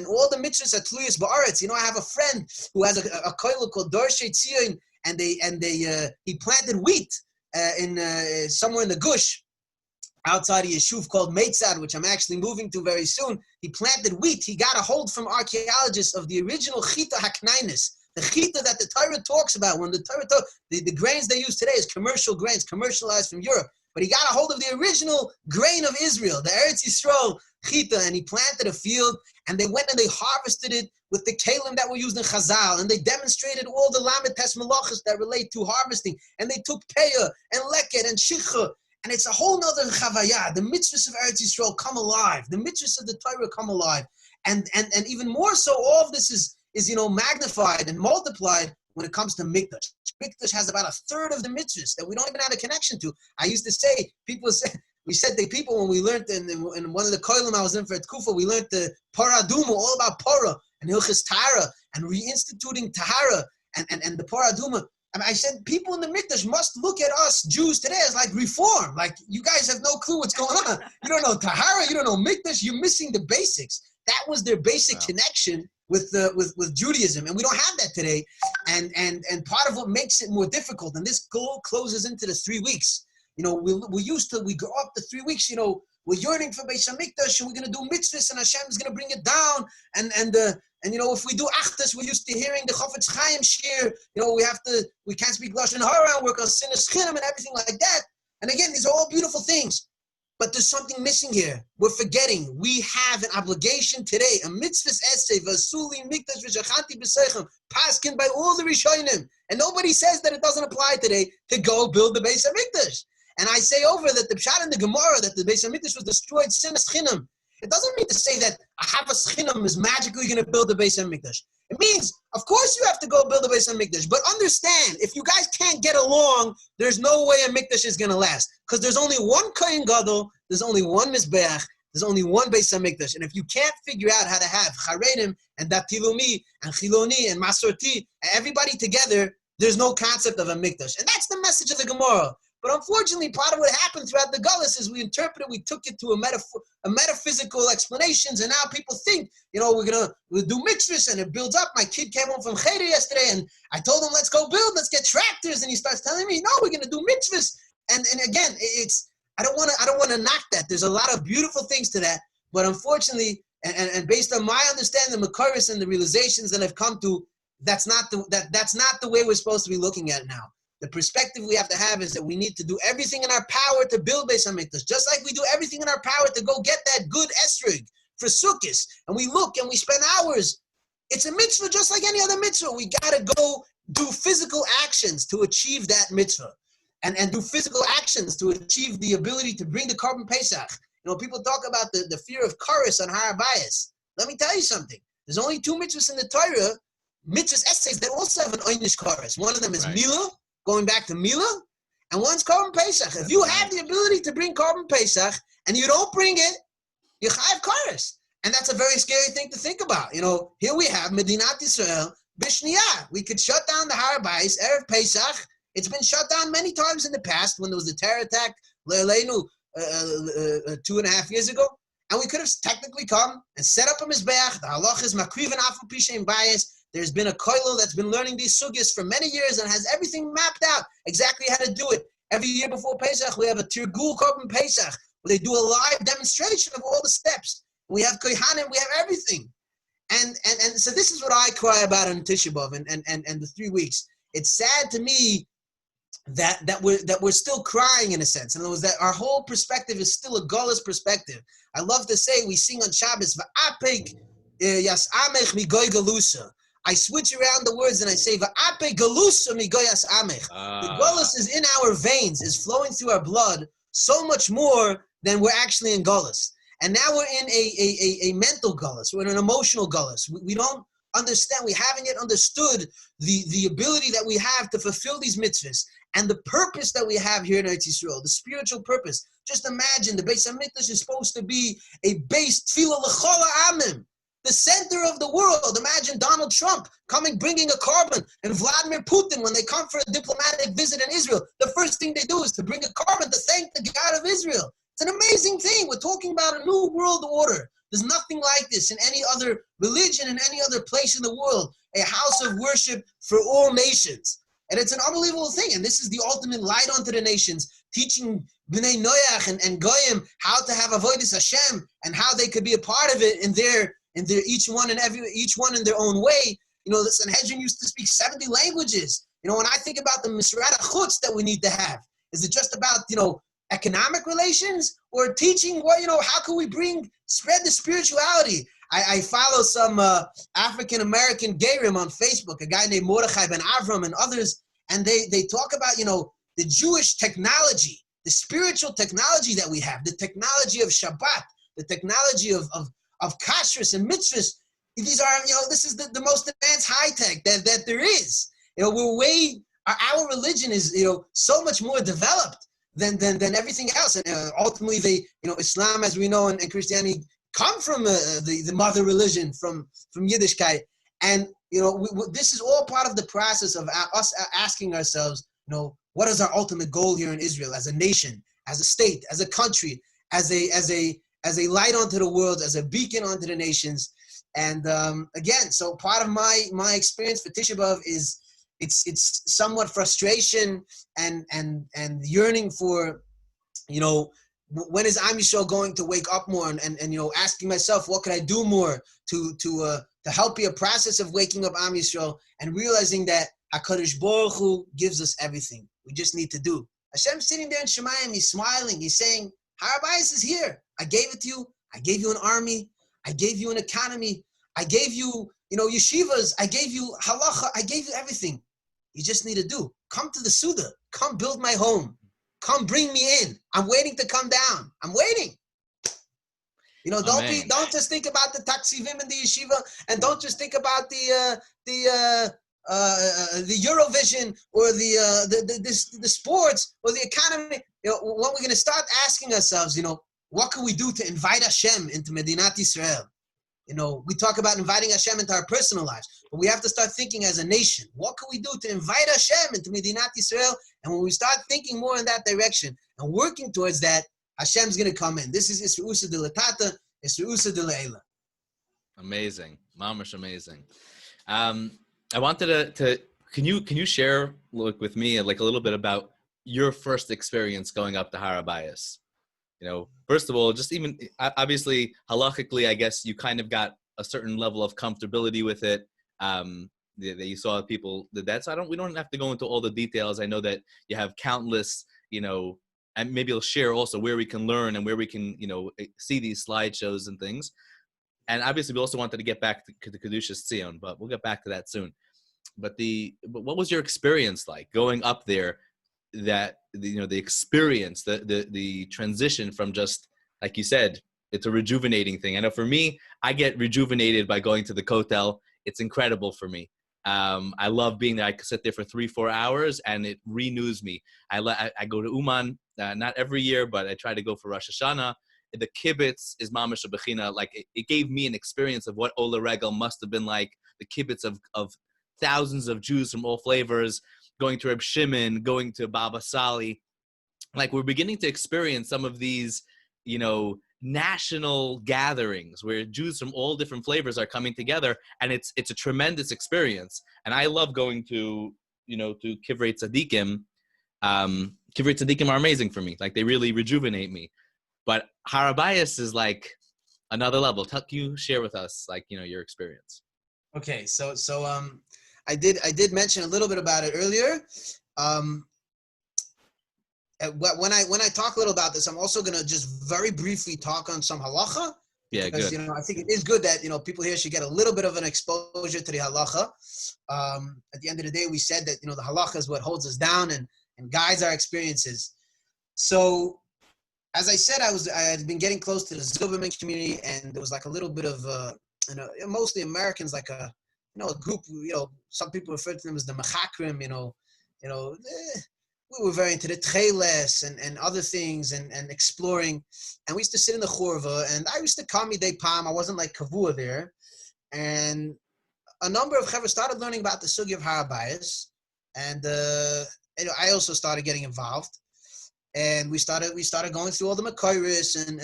all the mitzvahs are tluyas ba'aretz. I have a friend who has a kollel called Dorshei Tzion, and he planted wheat in somewhere in the Gush, outside of Yeshuv called Meitzad, which I'm actually moving to very soon. He planted wheat. He got a hold from archaeologists of the original chita haknainis, the chita that the Torah talks about. When the Torah the grains they use today is commercial grains, commercialized from Europe. But he got a hold of the original grain of Israel, the Eretz Yisrael chita, and he planted a field, and they went and they harvested it with the kalim that were used in Chazal, and they demonstrated all the lamed tes melachos that relate to harvesting, and they took peah and leket and shicha. And it's a whole nother chavayah. The mitzvahs of Eretz Yisrael come alive. The mitzvahs of the Torah come alive. And even more so, all of this is magnified and multiplied when it comes to Mikdash. Mikdash has about a third of the mitzvahs that we don't even have a connection to. I used to say, we said to people when we learned in one of the kollel I was in for at Kufa, we learned the Paraduma, all about Para and Hilchas Tahara and reinstituting Tahara and the Paraduma. I said, people in the Mikdash must look at us Jews today as like reform. Like, you guys have no clue what's going on. You don't know Tahara, you don't know Mikdash, you're missing the basics. That was their basic connection with Judaism, and we don't have that today. And part of what makes it more difficult, and this goal closes into the 3 weeks. We go up to 3 weeks, we're yearning for Beis HaMikdash, and we're going to do mitzvahs, and Hashem is going to bring it down, and if we do Achdus, we're used to hearing the Chofetz Chaim shir. We can't speak Lashon Hara, work on Sinas Chinam and everything like that. And again, these are all beautiful things. But there's something missing here. We're forgetting. We have an obligation today. A mitzvahs essay, Vasuli Mikdash V'Shachanti B'Seichem, paskin by all the Rishonim. And nobody says that it doesn't apply today to go build the Beis HaMikdash. And I say over that the Pshat in the Gemara that the Beis HaMikdash was destroyed Sinas Chinam. It doesn't mean to say that a Havas Chinam is magically going to build the Beis HaMikdash. It means, of course, you have to go build the Beis HaMikdash. But understand, if you guys can't get along, there's no way a Mikdash is going to last. Because there's only one Kohen Gadol, there's only one Mizbeach, there's only one Beis HaMikdash. And if you can't figure out how to have Chareidim and Datilumi and Chiloni and Masorti and everybody together, there's no concept of a Mikdash. And that's the message of the Gemara. But unfortunately, part of what happened throughout the Gullus is we interpreted, we took it to a metaphysical explanations, and now people think, we'll do mitzvahs, and it builds up. My kid came home from Chareidi yesterday, and I told him, let's go build, let's get tractors, and he starts telling me, no, we're going to do mitzvahs. And again, I don't want to knock that. There's a lot of beautiful things to that, but unfortunately, and based on my understanding, the Makoros and the realizations that I've come to, that's not the way we're supposed to be looking at it now. The perspective we have to have is that we need to do everything in our power to build Beis HaMikdash, just like we do everything in our power to go get that good esrog for Sukkot. And we look and we spend hours. It's a mitzvah just like any other mitzvah. We got to go do physical actions to achieve that mitzvah. And do physical actions to achieve the ability to bring the Korban Pesach. People talk about the fear of Karis on Har Habayis. Let me tell you something. There's only 2 mitzvahs in the Torah, mitzvahs essays that also have an Oynish Karis. One of them is Milah, going back to Milah, and one's Korban Pesach. If you have the ability to bring Korban Pesach and you don't bring it, you chayav Karis. And that's a very scary thing to think about. Here we have Medinat Yisrael, Bishniyah. We could shut down the Har Habayis, Erev Pesach. It's been shut down many times in the past when there was the terror attack, Le'aleinu, 2.5 years ago. And we could have technically come and set up a Mizbeach. The halach is Makriv and Afu Pishem Bias. There's been a Kollel that's been learning these sugyas for many years and has everything mapped out, exactly how to do it. Every year before Pesach, we have a Tirgul Korban Pesach, where they do a live demonstration of all the steps. We have Kohanim, we have everything. And so this is what I cry about on Tisha B'Av and the 3 weeks. It's sad to me that we're still crying in a sense. In other words, that our whole perspective is still a Gullus perspective. I love to say, we sing on Shabbos, Va'apek Yasamech Migoy Galusa. I switch around the words and I say, Va'apek Galusa Migoy Yasamech. The Gullus is in our veins, is flowing through our blood so much more than we're actually in Gullus. And now we're in a mental Gullus. We're in an emotional Gullus. We don't understand, we haven't yet understood the ability that we have to fulfill these mitzvahs and the purpose that we have here in Eretz Yisrael, the spiritual purpose. Just imagine the Beis HaMikdash is supposed to be a base tefillah l'chol ha'amim, the center of the world. Imagine Donald Trump bringing a carbon, and Vladimir Putin, when they come for a diplomatic visit in Israel, the first thing they do is to bring a carbon to thank the God of Israel. It's an amazing thing. We're talking about a new world order. There's nothing like this in any other religion, in any other place in the world, a house of worship for all nations. And it's an unbelievable thing. And this is the ultimate light unto the nations, teaching Bnei Noach and Goyim how to have avodas Hashem and how they could be a part of it in their each one in their own way. The Sanhedrin used to speak 70 languages. When I think about the Misrat HaChutz that we need to have, is it just about, economic relations, or teaching how can we spread the spirituality? I follow some African-American gerim on Facebook, a guy named Mordechai Ben Avram and others, and they talk about, the Jewish technology, the spiritual technology that we have, the technology of Shabbat, the technology of kashrus and mitzvahs. These are, this is the most advanced high-tech that there is. Our religion is, so much more developed than everything else. And ultimately, Islam, as we know, and Christianity come from the mother religion, from Yiddishkeit. And, this is all part of the process of us asking ourselves, what is our ultimate goal here in Israel as a nation, as a state, as a country, as a light onto the world, as a beacon onto the nations. And again, so part of my experience for Tisha B'Av is it's somewhat frustration and yearning for, when is Am Yisrael going to wake up more, and asking myself, what could I do more to help be a process of waking up Am Yisrael and realizing that Hakodesh Baruch Hu gives us everything. We just need to do. Hashem's sitting there in Shemayim, he's smiling, he's saying, Har Habayis is here. I gave it to you. I gave you an army. I gave you an economy. I gave you, yeshivas. I gave you halacha. I gave you everything. You just need to do. Come to the Suda. Come build my home. Come bring me in. I'm waiting to come down. I'm waiting. Don't just think about the taksivim and the yeshiva, and don't just think about the Eurovision or the sports or the economy. When we're going to start asking ourselves, what can we do to invite Hashem into Medinat Yisrael? we talk about inviting Hashem into our personal lives, but we have to start thinking as a nation. What can we do to invite Hashem into Medinat Yisrael? And when we start thinking more in that direction and working towards that, Hashem's going to come in. This is Isru'usa de Latata, Isru'usa de Le'ela. Amazing. Mamash amazing. I wanted to can you share with me like a little bit about your first experience going up to Har Habayis? First of all, just even obviously halachically, I guess you kind of got a certain level of comfortability with it. That you saw people did that. So we don't have to go into all the details. I know that you have countless, and maybe you'll share also where we can learn and where we can, see these slideshows and things. And obviously we also wanted to get back to the Kdushas Tzion, but we'll get back to that soon. But what was your experience like going up there? That the experience, the transition from just like you said, it's a rejuvenating thing. I know for me, I get rejuvenated by going to the Kollel. It's incredible for me. I love being there. I could sit there for 3-4 hours and it renews me. I go to Uman, not every year, but I try to go for Rosh Hashanah. The kibbutz is mamash bechina. Like it gave me an experience of what Ola Regel must have been like. The kibbutz of thousands of Jews from all flavors, going to Reb Shimon, going to Baba Sali. Like we're beginning to experience some of these, national gatherings where Jews from all different flavors are coming together, and it's a tremendous experience. And I love going to Kivrei Tzadikim. Kivrei Tzadikim are amazing for me. Like they really rejuvenate me. But Har Habayis is like another level. Can you share with us your experience? Okay, so I did mention a little bit about it earlier. When I talk a little about this, I'm also going to just very briefly talk on some halacha. Yeah, because, good. I think it is good that, people here should get a little bit of an exposure to the halacha. At the end of the day, we said that, the halacha is what holds us down and guides our experiences. So, as I said, I had been getting close to the Zilberman community, and there was like a little bit of, mostly Americans, like a group, some people refer to them as the Mechakrim, we were very into the Treles and other things and exploring. And we used to sit in the Chorva, and I used to come midday palm. I wasn't like Kavua there. And a number of Chevra started learning about the Sugi of Har Habayis. And, I also started getting involved. And we started going through all the Makoiris and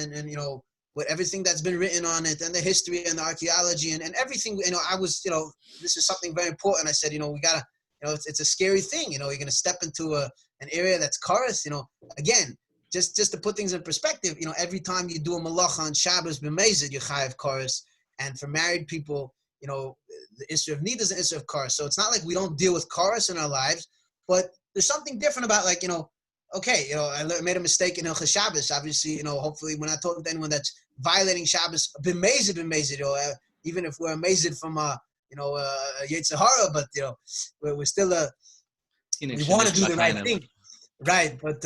with everything that's been written on it and the history and the archaeology and everything. I was, this is something very important. I said, we gotta, it's a scary thing. You're going to step into an area that's Karas, again, just to put things in perspective, every time you do a malacha on Shabbos, b'mezid, you chayav Karas. And for married people, the issue of need is an issue of Karas. So it's not like we don't deal with Karas in our lives, but there's something different about okay, I made a mistake in Hilchos Shabbos. Obviously, hopefully we're not talking to anyone that's violating Shabbos, b'mezid, even if we're amazed from Yetzer Hara, but we're still we want to do the right thing, right? But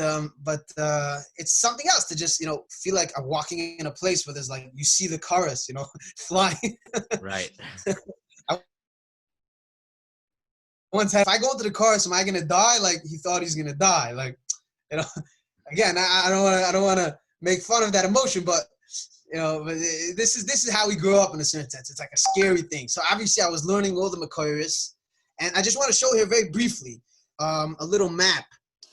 it's something else to just feel like I'm walking in a place where there's like you see the chorus, flying. Right. Once if I go into the chorus, am I gonna die? Like he thought he's gonna die. Like again, I don't want to make fun of that emotion, but. But this is how we grew up in a certain sense. It's like a scary thing. So obviously I was learning all the Makoiris, and I just want to show here very briefly a little map.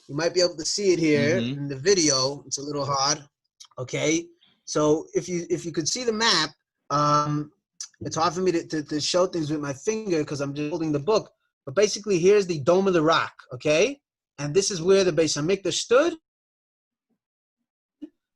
You might be able to see it here in the video. It's a little hard. Okay, so if you could see the map, it's hard for me to show things with my finger because I'm just holding the book. But basically, here's the Dome of the Rock. Okay, and this is where the Beis Hamikdash stood,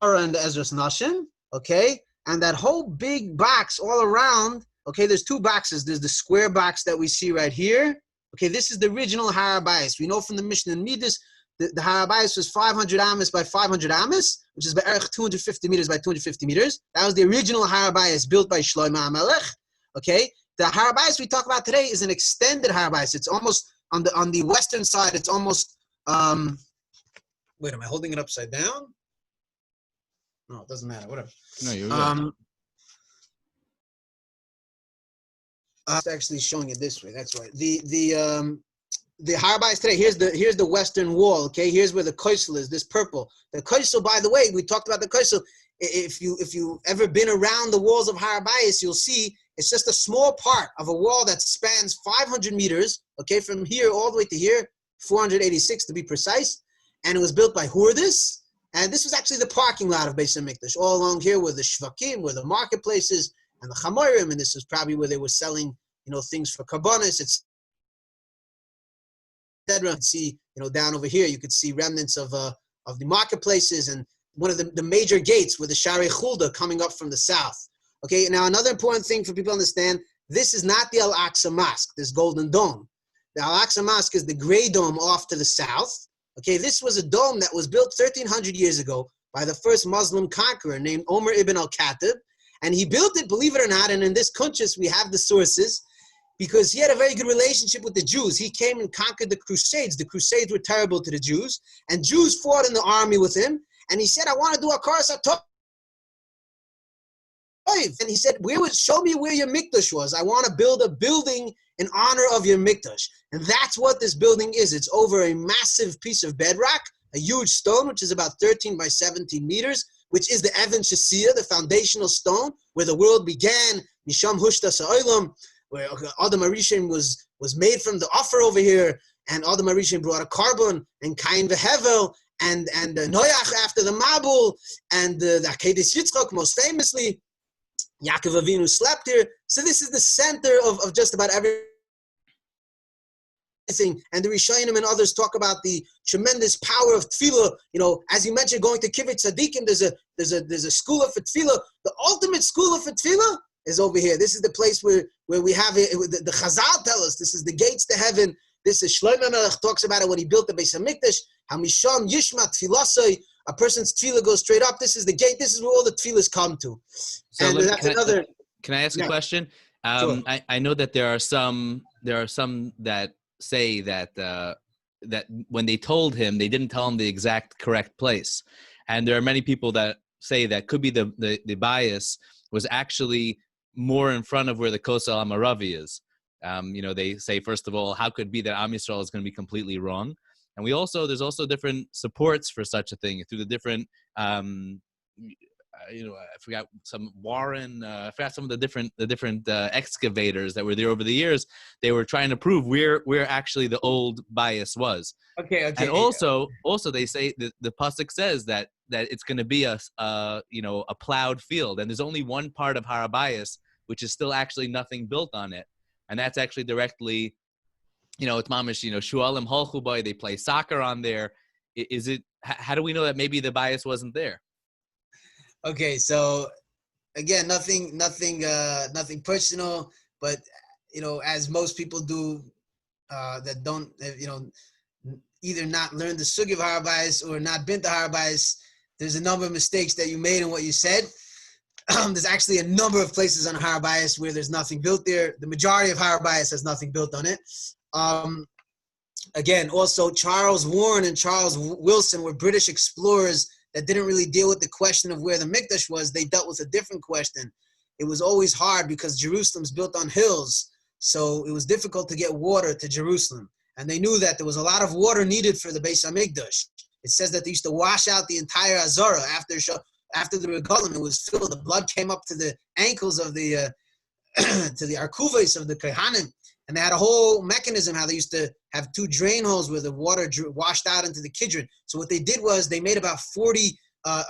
and the Ezras Nashim. Okay, and that whole big box all around, okay, there's two boxes. There's the square box that we see right here. Okay, this is the original Har Habayis. We know from the Mishnah and Midas, the Har Habayis was 500 amas by 500 amas, which is by 250 meters by 250 meters. That was the original Har Habayis built by Shlomo HaMelech. Okay, the Har Habayis we talk about today is an extended Har Habayis. It's almost on the western side. It's almost wait, am I holding it upside down? No, it doesn't matter. Whatever. No, you're good. It's actually showing it this way. That's right. The Har Habayis today. Here's the western wall. Okay, here's where the Kollel is. This purple. The Kollel, by the way, we talked about the Kollel. If you ever been around the walls of Har Habayis, you'll see It's just a small part of a wall that spans 500 meters, okay, from here all the way to here, 486 to be precise. And it was built by Hurdis. And this was actually the parking lot of Beis HaMikdash. All along here were the shvakim, were the marketplaces, and the chamorim, and this is probably where they were selling, things for karbonis. It's etc. You could see, down over here, you could see remnants of the marketplaces, and one of the major gates with the Shari Chulda coming up from the south. Okay, now another important thing for people to understand, this is not the Al-Aqsa Mosque, this golden dome. The Al-Aqsa Mosque is the gray dome off to the south. Okay, this was a dome that was built 1,300 years ago by the first Muslim conqueror named Omar ibn al-Khatib. And he built it, believe it or not, and in this Kdushas we have the sources, because he had a very good relationship with the Jews. He came and conquered the Crusades. The Crusades were terrible to the Jews, and Jews fought in the army with him. And he said, I want to do a Karas HaTov. And he said, show me where your mikdash was. I want to build a building in honor of your mikdash. And that's what this building is. It's over a massive piece of bedrock, a huge stone, which is about 13 by 17 meters, which is the Even Shesiyah, the foundational stone, where the world began, Misham Hushtas Ha'olam, where Adam HaRishon was made from the offer over here, and Adam HaRishon brought a carbon, and Cain v'Hevel, and Noach after the Mabul, and the Hakodesh Yitzchak, most famously. Yaakov Avinu slept here. So this is the center of just about everything. And the Rishonim and others talk about the tremendous power of tefillah. As you mentioned, going to Kibbutz Tzadikim, there's a school for tefillah. The ultimate school for tefillah is over here. This is the place where we have it. The Chazal tell us this is the gates to heaven. This is Shlomo Melech talks about it when he built the Beis HaMikdash. Hamisham Yishma Tfilasai. A person's tefillah goes straight up. This is the gate. This is where all the tefillahs come to. So can I ask a question? Sure. I know that there are some that say that that when they told him, they didn't tell him the exact correct place, and there are many people that say that could be the bias was actually more in front of where the Kollel Amaravi is. They say, first of all, how could it be that Am Yisrael is going to be completely wrong? And there's also different supports for such a thing through the different, I forgot some Warren, I forgot some of the different excavators that were there over the years. They were trying to prove where actually the old bias was. Okay. And also they say the pasuk says that it's going to be a plowed field, and there's only one part of Har Habayis which is still actually nothing built on it, and that's actually directly. It's mamish, Shualim Holchubai, they play soccer on there. Is it, how do we know that maybe the bias wasn't there? Okay, so again, nothing personal, but, as most people do that don't, either not learn the sugi of Har Habayis or not been to Har Habayis, there's a number of mistakes that you made in what you said. There's actually a number of places on Har Habayis where there's nothing built there. The majority of Har Habayis has nothing built on it. Again, also Charles Warren and Charles Wilson were British explorers that didn't really deal with the question of where the Mikdash was. They dealt with a different question. It was always hard because Jerusalem's built on hills, so it was difficult to get water to Jerusalem. And they knew that there was a lot of water needed for the Beis HaMikdash. It says that they used to wash out the entire Azara after the regalim. It was filled. The blood came up to the ankles of the to the arkuves of the Kohanim. And they had a whole mechanism how they used to have two drain holes where the water washed out into the Kidron. So what they did was they made about 40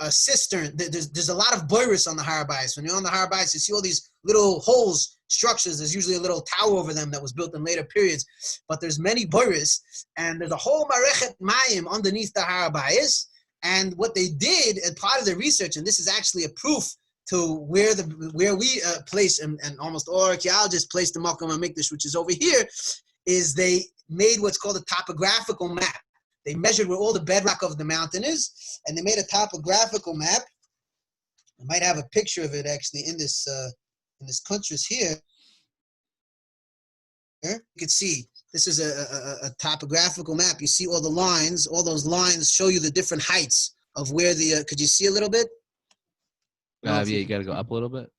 cisterns. There's a lot of boiris on the Har Habayis. When you're on the Har Habayis, you see all these little holes, structures. There's usually a little tower over them that was built in later periods. But there's many boiris, and there's a whole marechet mayim underneath the Har Habayis. And what they did as part of their research, and this is actually a proof to where we place, and almost all archaeologists place the Makom HaMikdash, which is over here, is they made what's called a topographical map. They measured where all the bedrock of the mountain is, and they made a topographical map. I might have a picture of it actually in this Kdushas here. You can see this is a topographical map. You see all the lines. All those lines show you the different heights of where the. Could you see a little bit? Yeah, you got to go up a little bit.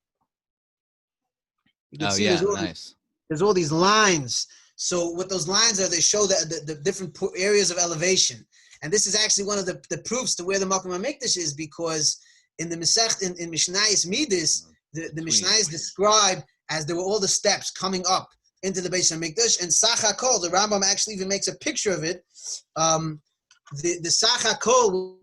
Oh, yeah, nice. There's all these lines. So what those lines are, they show the different areas of elevation. And this is actually one of the proofs to where the Makom HaMikdash is, because in the Masech, in Mishnayos Midas, the Mishnayos describe as there were all the steps coming up into the Beis HaMikdash. And Sach HaKol, the Rambam actually even makes a picture of it. The Sach HaKol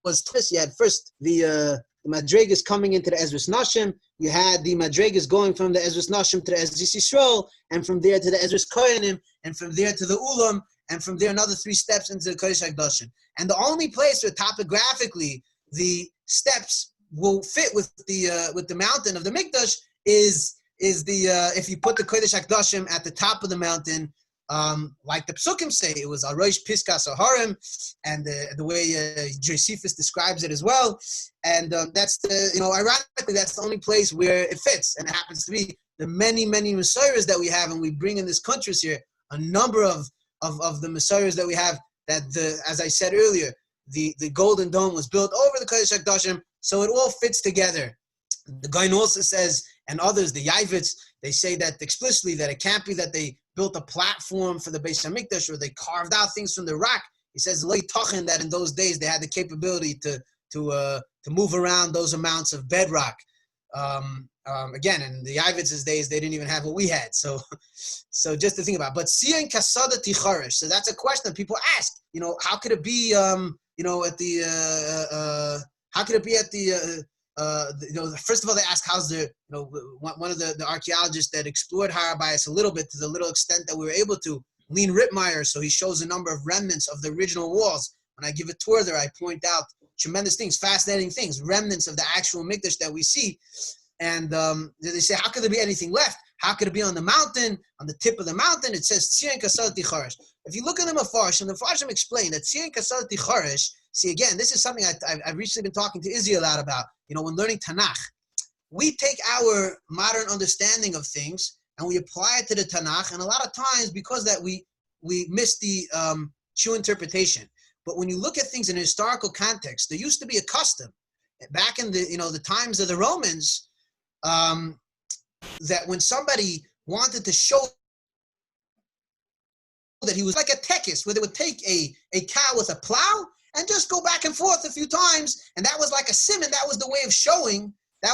was twist. You had first the Madregas coming into the Ezras Nashim. You had the Madregas going from the Ezras Nashim to the Ezras Yisrael, and from there to the Ezras Koyanim, and from there to the Ulam, and from there another 3 steps into the Kodesh HaKadoshim. And the only place where topographically the steps will fit with the mountain of the Mikdash is the if you put the Kodesh HaKadoshim at the top of the mountain, like the Psukim say, it was Arosh Piskas Aharim, and the way Josephus describes it as well. And that's ironically, that's the only place where it fits. And it happens to be the many Messiahs that we have, and we bring in this country here a number of the Messiahs that we have, that as I said earlier, the Golden Dome was built over the Kodesh HaKadoshim, so it all fits together. The Gaon also says, and others, the Yavits, they say that explicitly that it can't be that they built a platform for the Beis HaMikdash or they carved out things from the rock. He says that in those days they had the capability to move around those amounts of bedrock. Again, in the Yavits' days, they didn't even have what we had. So just to think about. But Tzion Kasada Ticharish. So that's a question that people ask. How could it be? At the how could it be at the first of all, they ask how's the, one of the archaeologists that explored Har Habayis a little bit, to the little extent that we were able to, Lean Rittmeyer, so he shows a number of remnants of the original walls. When I give a tour there, I point out tremendous things, fascinating things, remnants of the actual Mikdash that we see. And they say, how could there be anything left? How could it be on the mountain, on the tip of the mountain? It says, Tzion Kasad Ticharish. If you look at the Mefarshim, the Mefarshim explain that Tzion Kasad Ticharish, see, again, this is something I've recently been talking to Izzy a lot about. When learning Tanakh, we take our modern understanding of things and we apply it to the Tanakh, and a lot of times because that we miss the true interpretation. But when you look at things in a historical context, there used to be a custom back in the times of the Romans, that when somebody wanted to show that he was like a tekis, where they would take a cow with a plow and just go back and forth a few times, and that was like a simon. That was the way of showing. That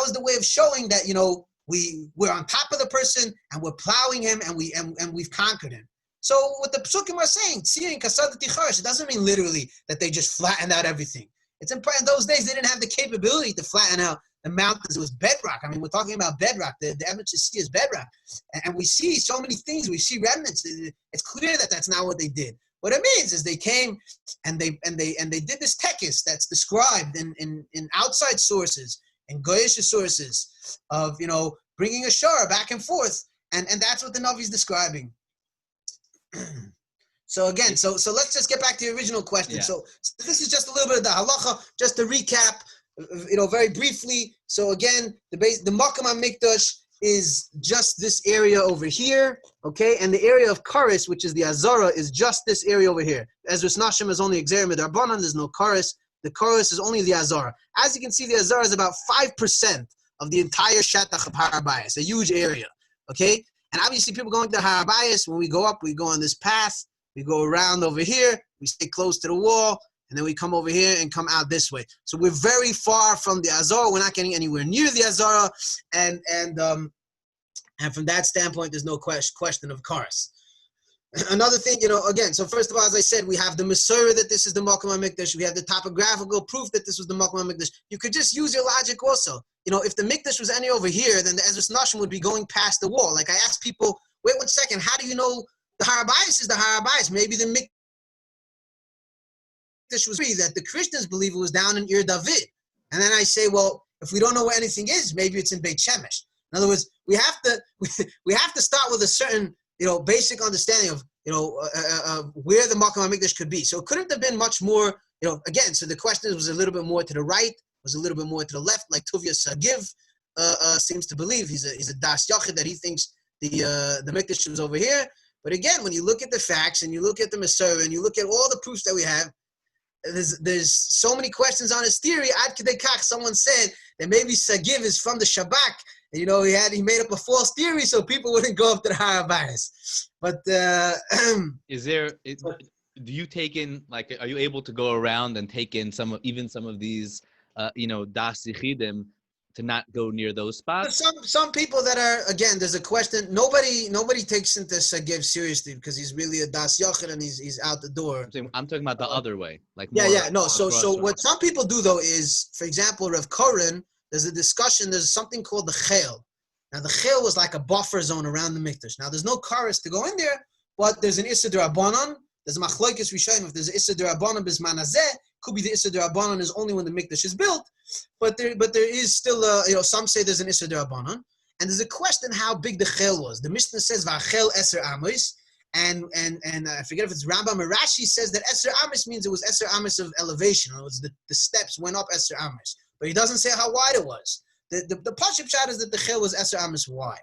we're on top of the person and we're plowing him and we've conquered him. So what the Psukim are saying, Tzion Kasad Ticharish, it doesn't mean literally that they just flattened out everything. It's important. In those days, they didn't have the capability to flatten out the mountains. It was bedrock. I mean, we're talking about bedrock. The evidence you see is bedrock. And we see so many things. We see remnants. It's clear that that's not what they did. What it means is they came and they did this tekis that's described in outside sources and goyish sources of, bringing a shara back and forth. And that's what the Navi is describing. So again, so let's just get back to the original question. Yeah. So this is just a little bit of the halacha, just to recap, very briefly. So again, the Makam HaMikdash is just this area over here, okay? And the area of Karis, which is the Azara, is just this area over here. Ezras Nashim is only Exerim Darbanan, there's no Karis. The Karis is only the Azara. As you can see, the Azara is about 5% of the entire Shatach of Har Habayis, a huge area, okay? And obviously people going to Har Habayis, when we go up, we go on this path, we go around over here, we stay close to the wall, and then we come over here and come out this way. So we're very far from the Azara. We're not getting anywhere near the Azara, and from that standpoint, there's no question of Karis. Another thing, again, so first of all, as I said, we have the Masorah that this is the Makam HaMikdash. We have the topographical proof that this was the Makam HaMikdash. You could just use your logic also. If the Mikdash was any over here, then the Ezras Nashim would be going past the wall. Like I asked people, wait 1 second, how do you know the Har Habayis is the Har Habayis? Maybe the Mikdash was free, that the Christians believe it was down in Ir David. And then I say, well, if we don't know where anything is, maybe it's in Beit Shemesh. In other words, we have to start with a certain, basic understanding of, where the Makam HaMikdash could be. So it couldn't have been much more, again, so the question was a little bit more to the right, was a little bit more to the left, like Tuvia Sagiv seems to believe. He's a Das Yachid that he thinks the Mikdash was over here. But again, when you look at the facts and you look at the Masorah and you look at all the proofs that we have, there's so many questions on his theory. Ad Kedei Kach, someone said that maybe Sagiv is from the Shabak. He made up a false theory so people wouldn't go up to the Har Habayis. But do you take in, are you able to go around and take in some of these Das Yichidim to not go near those spots? Some people that are, again, there's a question. Nobody takes into Sagev seriously because he's really a das yachid and he's out the door. I'm talking about the other way, like no. So what some people do though is, for example, Rav Koren, there's a discussion. There's something called the chel. Now the chel was like a buffer zone around the mikdash. Now there's no kares to go in there, but there's an issa d'Rabbanan. There's a machlokes rishonim. If there's an issa d'Rabbanan bisman hazeh, could be the issa d'Rabbanan is only when the mikdash is built. But there is still some say there's an issa d'Rabbanan, and there's a question how big the chel was. The Mishnah says va'chel eser amos, and I forget if it's Rambam or Rashi says that eser amos means it was eser amos of elevation. In other words, the steps went up eser amos, but he doesn't say how wide it was. The pashut shot is that the chel was eser amos wide,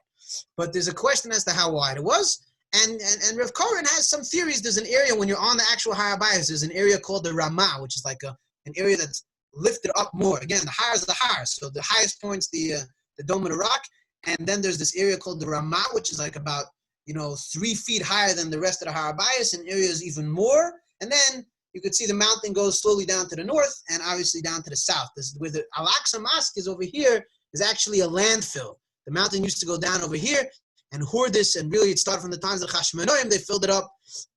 but there's a question as to how wide it was. And Rav Koren has some theories. There's an area when you're on the actual Har Habayis, there's an area called the Ramah, which is like an area that's lifted up more. Again, the higher is the higher. So the highest point's the dome of the rock, and then there's this area called the Ramah, which is like about 3 feet higher than the rest of the Har Habayis, and areas even more. And then you could see the mountain goes slowly down to the north and obviously down to the south. This where the Al-Aqsa Mosque is over here is actually a landfill. The mountain used to go down over here and hoard this, and really it started from the times of the Chashmonaim. They filled it up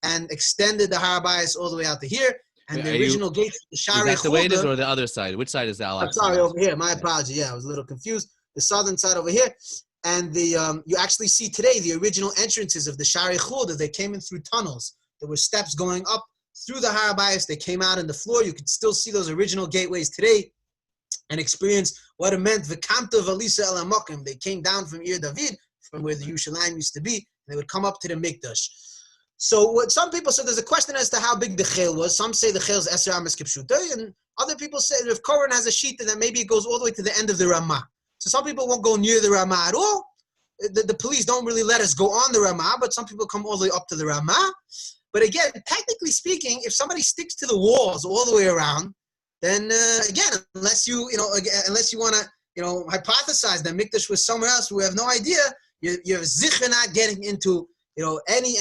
and extended the Har Habayis all the way out to here. And the original gate, the Shari Is that the way it is, or the other side? Which side is the Al-Aqsa? I'm sorry, over here. My apology. Yeah, I was a little confused. The southern side over here. And you actually see today the original entrances of the Shari Chulda. They came in through tunnels. There were steps going up through the Har Habayis. They came out in the floor. You could still see those original gateways today and experience what it meant. V'kamta v'alisa el hamokim. They came down from Ir David, from where the Yerushalayim used to be, and they would come up to the Mikdash. So what some people say, there's a question as to how big the chel was. Some say the chel is eser amos kipshutay, and other people say that if Koren has a sheet, that maybe it goes all the way to the end of the Ramah. So some people won't go near the Ramah at all. The police don't really let us go on the Ramah, but some people come all the way up to the Ramah. But again, technically speaking, if somebody sticks to the walls all the way around, then again, unless you want to hypothesize that Mikdash was somewhere else, we have no idea. You're zichah not getting into any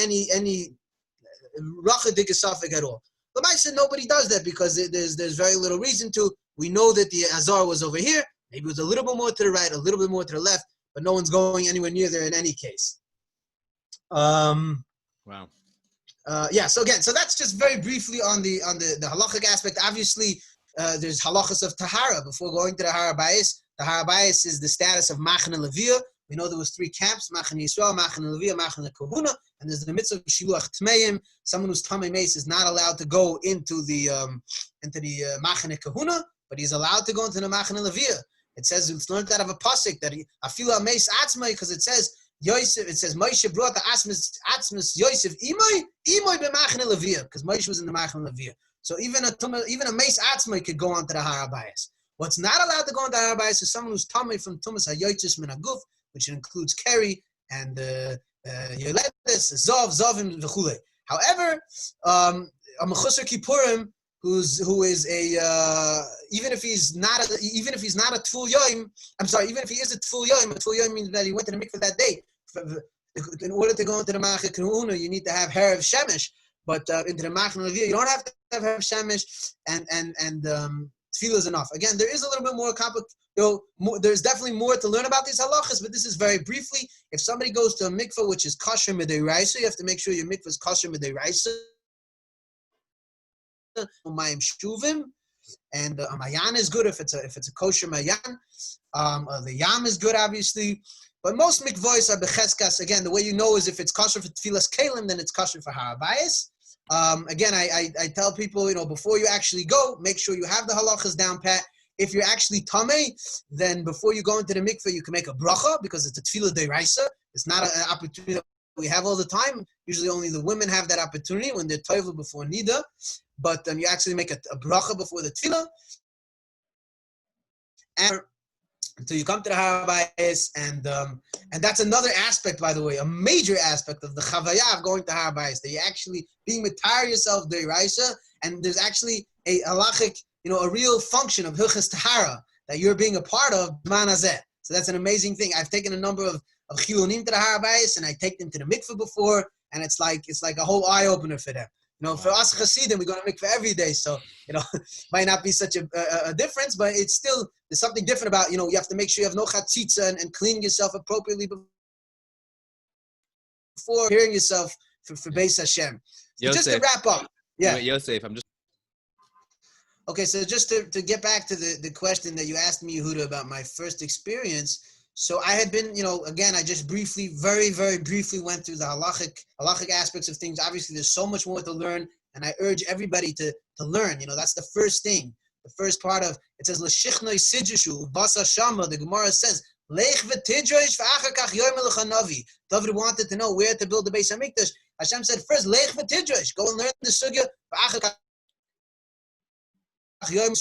racha digasafik at all. The Lamaisa said nobody does that because there's very little reason to. We know that the Azar was over here. Maybe it was a little bit more to the right, a little bit more to the left, but no one's going anywhere near there in any case. Wow. So that's just very briefly on the halachic aspect. Obviously, there's halachas of tahara before going to the Har Habayis. The Har Habayis is the status of Machane Leviyah. We know there was 3 camps: Machane Yisrael, Machane Leviyah, Machane Kahuna, and there's the mitzvah of Shiluach Tmeim. Someone who's Tamei Meis is not allowed to go into the Machane Kahuna, but he's allowed to go into the Machane Leviyah. It says it's learned out of a pasuk that Afila Meis Atzmai, because it says Yosef. It says Moshe brought the Atzmas Yosef Imoy b'Machane Leviyah, because Moshe was in the Machane Leviyah. So even a Meis Atzmai could go onto the Har Habayis. What's not allowed to go into the Har Habayis is someone who's Tamei from Tumas HaYotzis Min HaGuf, which includes Keri and Yoledes, Zovim, v'chulei. However, a Mechusar Kippurim who is even if he's not a Tful Yoim, even if he is a Tful Yoim means that he went to the mikveh that day. In order to go into the Machane Kahuna, you need to have Herav Shemesh, but into the Machane Leviyah, you don't have to have Herav Shemesh, and Tefillah is enough. Again, there is a little bit more complicated. There's definitely more to learn about these halachas, but this is very briefly. If somebody goes to a mikveh which is kosher midei Raice, you have to make sure your mikveh is kosher midei Raice. Mayim shuvim, and a mayan is good if it's a kosher mayan. The yam is good, obviously, but most mikvahs are becheskas. Again, the way you know is if it's kosher for tefillas kelim, then it's kosher for Har Habayis. Again, I tell people, before you actually go, make sure you have the halachas down pat. If you're actually tamei, then before you go into the mikveh, you can make a bracha because it's a tefillah deiraisa. It's not an opportunity that we have all the time. Usually only the women have that opportunity when they're toivel before nida. But you actually make a bracha before the tefillah. And until you come to the Har Habayis, and that's another aspect, by the way, a major aspect of the chavayah of going to Har Habayis, that you're actually being mitar yourself deiraisa, and there's actually a halachic, a real function of hilchas tahara that you're being a part of man hazeh. So that's an amazing thing. I've taken a number of chilunim to the Har Habayis, and I take them to the mikveh before, and it's like a whole eye opener for them. For us Hasidim, we go to mikveh every day, so might not be such a difference, but it's still there's something different about you have to make sure you have no chatzitza and cleaning yourself appropriately before preparing yourself for Beis Hashem. So just to wrap up, Yosef, I'm just. Okay, so just to get back to the question that you asked me, Yehuda, about my first experience. So I had been, again, I just very, very briefly went through the halachic aspects of things. Obviously, there's so much more to learn, and I urge everybody to learn. That's the first thing. The first part of, it says, L'shichnoi sidjushu, basa shama, the Gemara says, Lech v'tidrosh v'achar kach yomer l'chanavi. David wanted to know where to build the Beis HaMikdash. Hashem said, first, Lech v'tidrosh, go and learn the sugya, v'achar kach. Do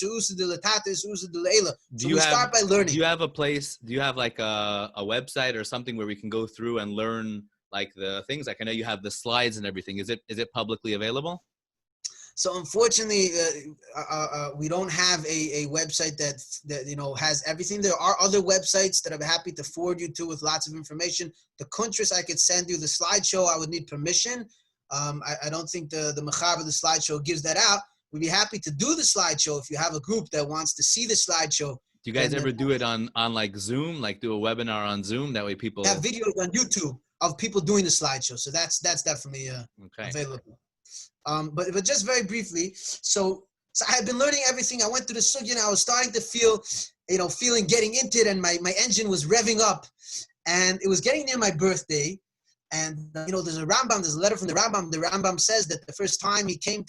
start by learning. Do you have a place? Do you have like a website or something where we can go through and learn like the things? Like I know you have the slides and everything. Is it publicly available? So unfortunately, we don't have a website that has everything. There are other websites that I'm happy to forward you to with lots of information. The Kdushas, I could send you the slideshow. I would need permission. I don't think the mechaber of the slideshow gives that out. We'd be happy to do the slideshow if you have a group that wants to see the slideshow. Do you guys ever do it on like Zoom, like do a webinar on Zoom? That way people have videos on YouTube of people doing the slideshow. So that's definitely available. But just very briefly, so I had been learning everything. I went through the sugya and I was starting to feel, getting into it, and my engine was revving up, and it was getting near my birthday. And, there's a letter from the Rambam. The Rambam says that the first time he came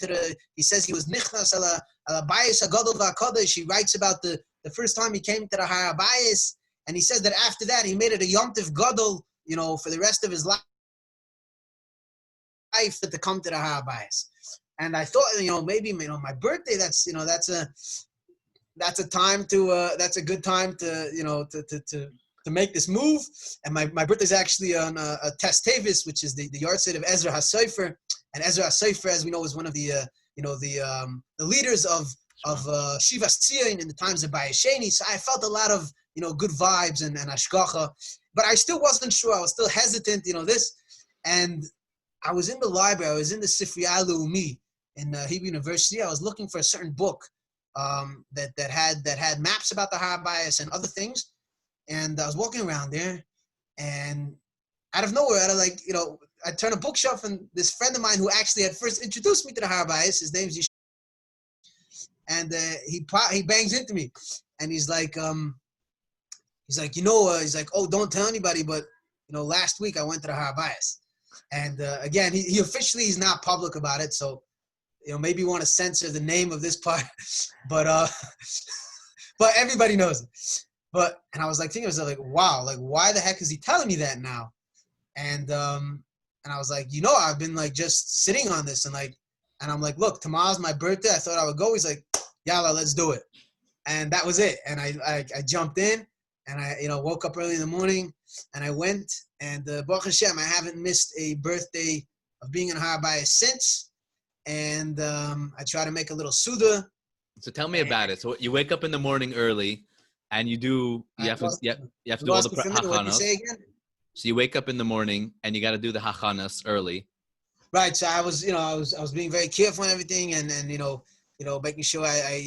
he says he was nichnas ala Habayis hagadol v'Hakodesh. He writes about the first time he came to the Har Habayis, and he says that after that he made it a Yom Tov Gadol, for the rest of his life to come to the Har Habayis. And I thought, maybe, my birthday, that's a time that's a good time to make this move. And my birthday is actually on a Tes Tevis, which is the yahrzeit of Ezra HaSofer. And Ezra HaSofer, as we know, is one of the leaders of Yeshivas Tzion in the times of Bayesheni. So I felt a lot of good vibes and hashgacha, but I still wasn't sure. I was still hesitant, this. And I was in the library. I was in the Sifriyah Leumi in Hebrew University. I was looking for a certain book that had maps about the Har Habayis and other things. And I was walking around there, and out of nowhere, I turn a bookshelf, and this friend of mine who actually had first introduced me to the Har Habayis, his name's Yeshivas, and he bangs into me, and he's like, oh, don't tell anybody, but last week I went to the Har Habayis, and again, he officially is not public about it, so maybe you want to censor the name of this part, but everybody knows it. And I was thinking to myself, wow, why the heck is he telling me that now? And I was like, I've been just sitting on this, and I'm like, look, tomorrow's my birthday. I thought I would go. He's like, yalla, let's do it. And that was it. And I jumped in, and I woke up early in the morning, and I went, and Baruch Hashem, I haven't missed a birthday of being in Har Habayis since. And I try to make a little suda. So tell me about it. So you wake up in the morning early. And you do have to do all the hachanas. So you wake up in the morning and you got to do the hachanas early. Right. So I was being very careful and everything, and making sure I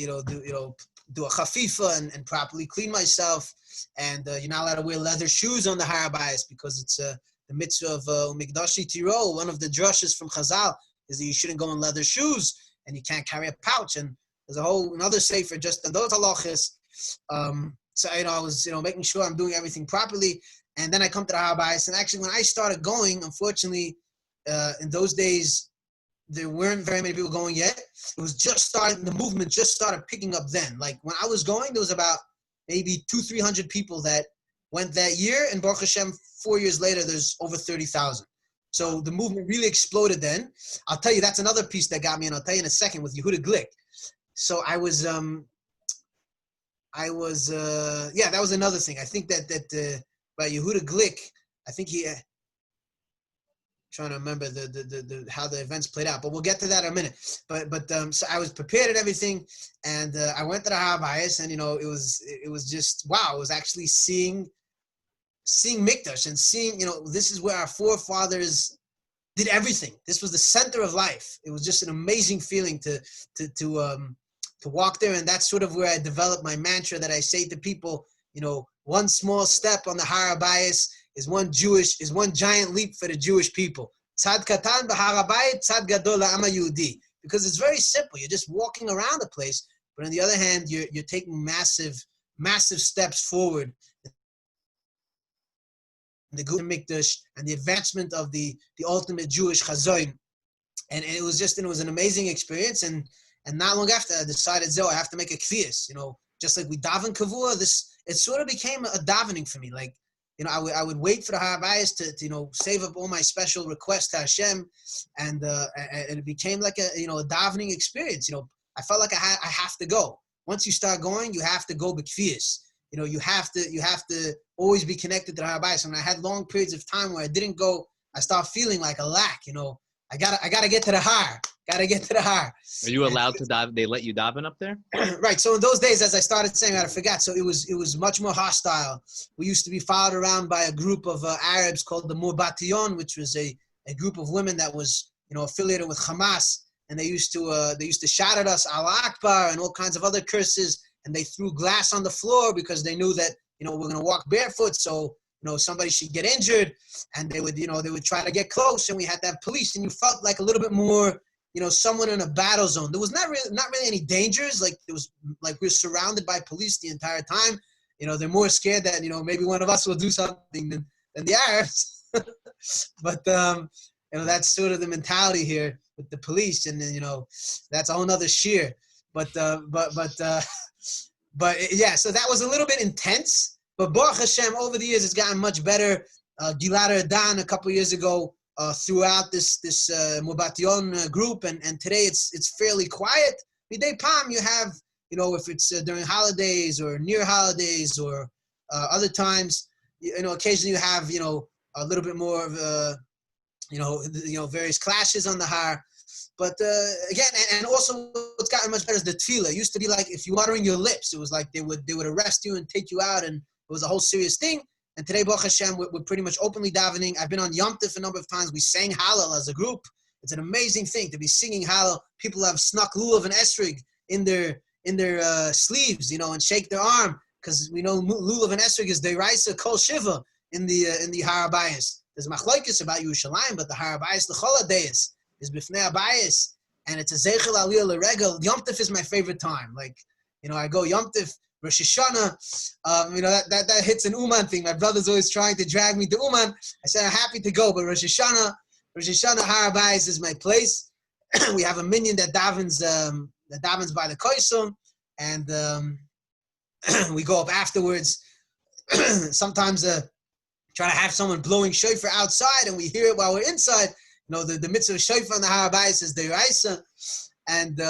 do a chafifa and properly clean myself. And you're not allowed to wear leather shoes on the Har Habayis because it's the mitzvah of Mikdashi Tiro. One of the Drishas from Chazal is that you shouldn't go in leather shoes, and you can't carry a pouch. And there's another sefer just on those halachas. So I was making sure I'm doing everything properly, and then I come to the Har Habayis. And actually, when I started going, unfortunately, in those days there weren't very many people going yet. It was just starting. The movement just started picking up then. When I was going, there was about maybe 200-300 people that went that year, and Baruch Hashem, 4 years later, there's over 30,000. So the movement really exploded then. I'll tell you, that's another piece that got me, and I'll tell you in a second with Yehuda Glick. So that was another thing. I think that by Yehuda Glick, I think he trying to remember the how the events played out, but we'll get to that in a minute. But so I was prepared and everything, and I went to the Har Habayis, and it was just wow. It was actually seeing Mikdash and seeing this is where our forefathers did everything. This was the center of life. It was just an amazing feeling to walk there, and that's sort of where I developed my mantra that I say to people. One small step on the Har Habayis is one giant leap for the Jewish people. Tzad katan b'Har Habayis, tzad gadol la'am Yehudi. Because it's very simple. You're just walking around the place, but on the other hand, you're taking massive steps forward. The geulah mikdash and the advancement of the ultimate Jewish chazon, and it was an amazing experience. And not long after, I decided, I have to make a kfiyas. Just like we daven kavua, it sort of became a davening for me. Like, I would wait for the Har Habayis to save up all my special requests to Hashem, and it became like a davening experience. I felt like I have to go. Once you start going, you have to go b'kfiyas. You have to always be connected to the Har Habayis. When I had long periods of time where I didn't go, I start feeling like a lack. I gotta get to the Har. Gotta get to the Har. Are you allowed to dive? They let you daven up there? Right. So in those days, as I started saying, I forgot. So it was much more hostile. We used to be followed around by a group of Arabs called the Murbatiyun, which was a group of women that was affiliated with Hamas, and they used to shout at us Allah Akbar and all kinds of other curses, and they threw glass on the floor because they knew that we're going to walk barefoot, so somebody should get injured, and they would try to get close, and we had to have police, and you felt like a little bit more someone in a battle zone. There was not really any dangers. Like, it was like we were surrounded by police the entire time. They're more scared that maybe one of us will do something than the Arabs. But that's sort of the mentality here with the police, and then that's a whole nother sheer. But yeah, so that was a little bit intense. But Baruch Hashem, over the years, it's gotten much better. Gilad Erdan a couple of years ago throughout this Murbatiyun group, and today it's fairly quiet. Midei Pam, you have if it's during holidays or near holidays or other times, occasionally you have a little bit more of various clashes on the Har. But again, and also what's gotten much better is the tefillah. It used to be like if you watering your lips, it was like they would arrest you and take you out, and it was a whole serious thing. And today, Baruch Hashem, we're pretty much openly davening. I've been on Yom Tov a number of times. We sang Hallel as a group. It's an amazing thing to be singing Hallel. People have snuck lulav and esrog in their sleeves, and shake their arm, because we know lulav and esrog is the Raice kol shiva in the Har Habayis. There's machlokes about Yerushalayim, but the Har Habayis l'chol hadayis is b'fnei Habayis, and it's a zeichel aliyah l'regel. Yom Tov is my favorite time. Like, I go Yom Tov, Rosh Hashanah, that hits an Uman thing. My brother's always trying to drag me to Uman. I said I'm happy to go, but Rosh Hashanah, Har Habayis is my place. We have a minyan that davens by the Koisum, and we go up afterwards. Sometimes try to have someone blowing shofar outside, and we hear it while we're inside. The mitzvah of shofar on the Har Habayis is the Raice, and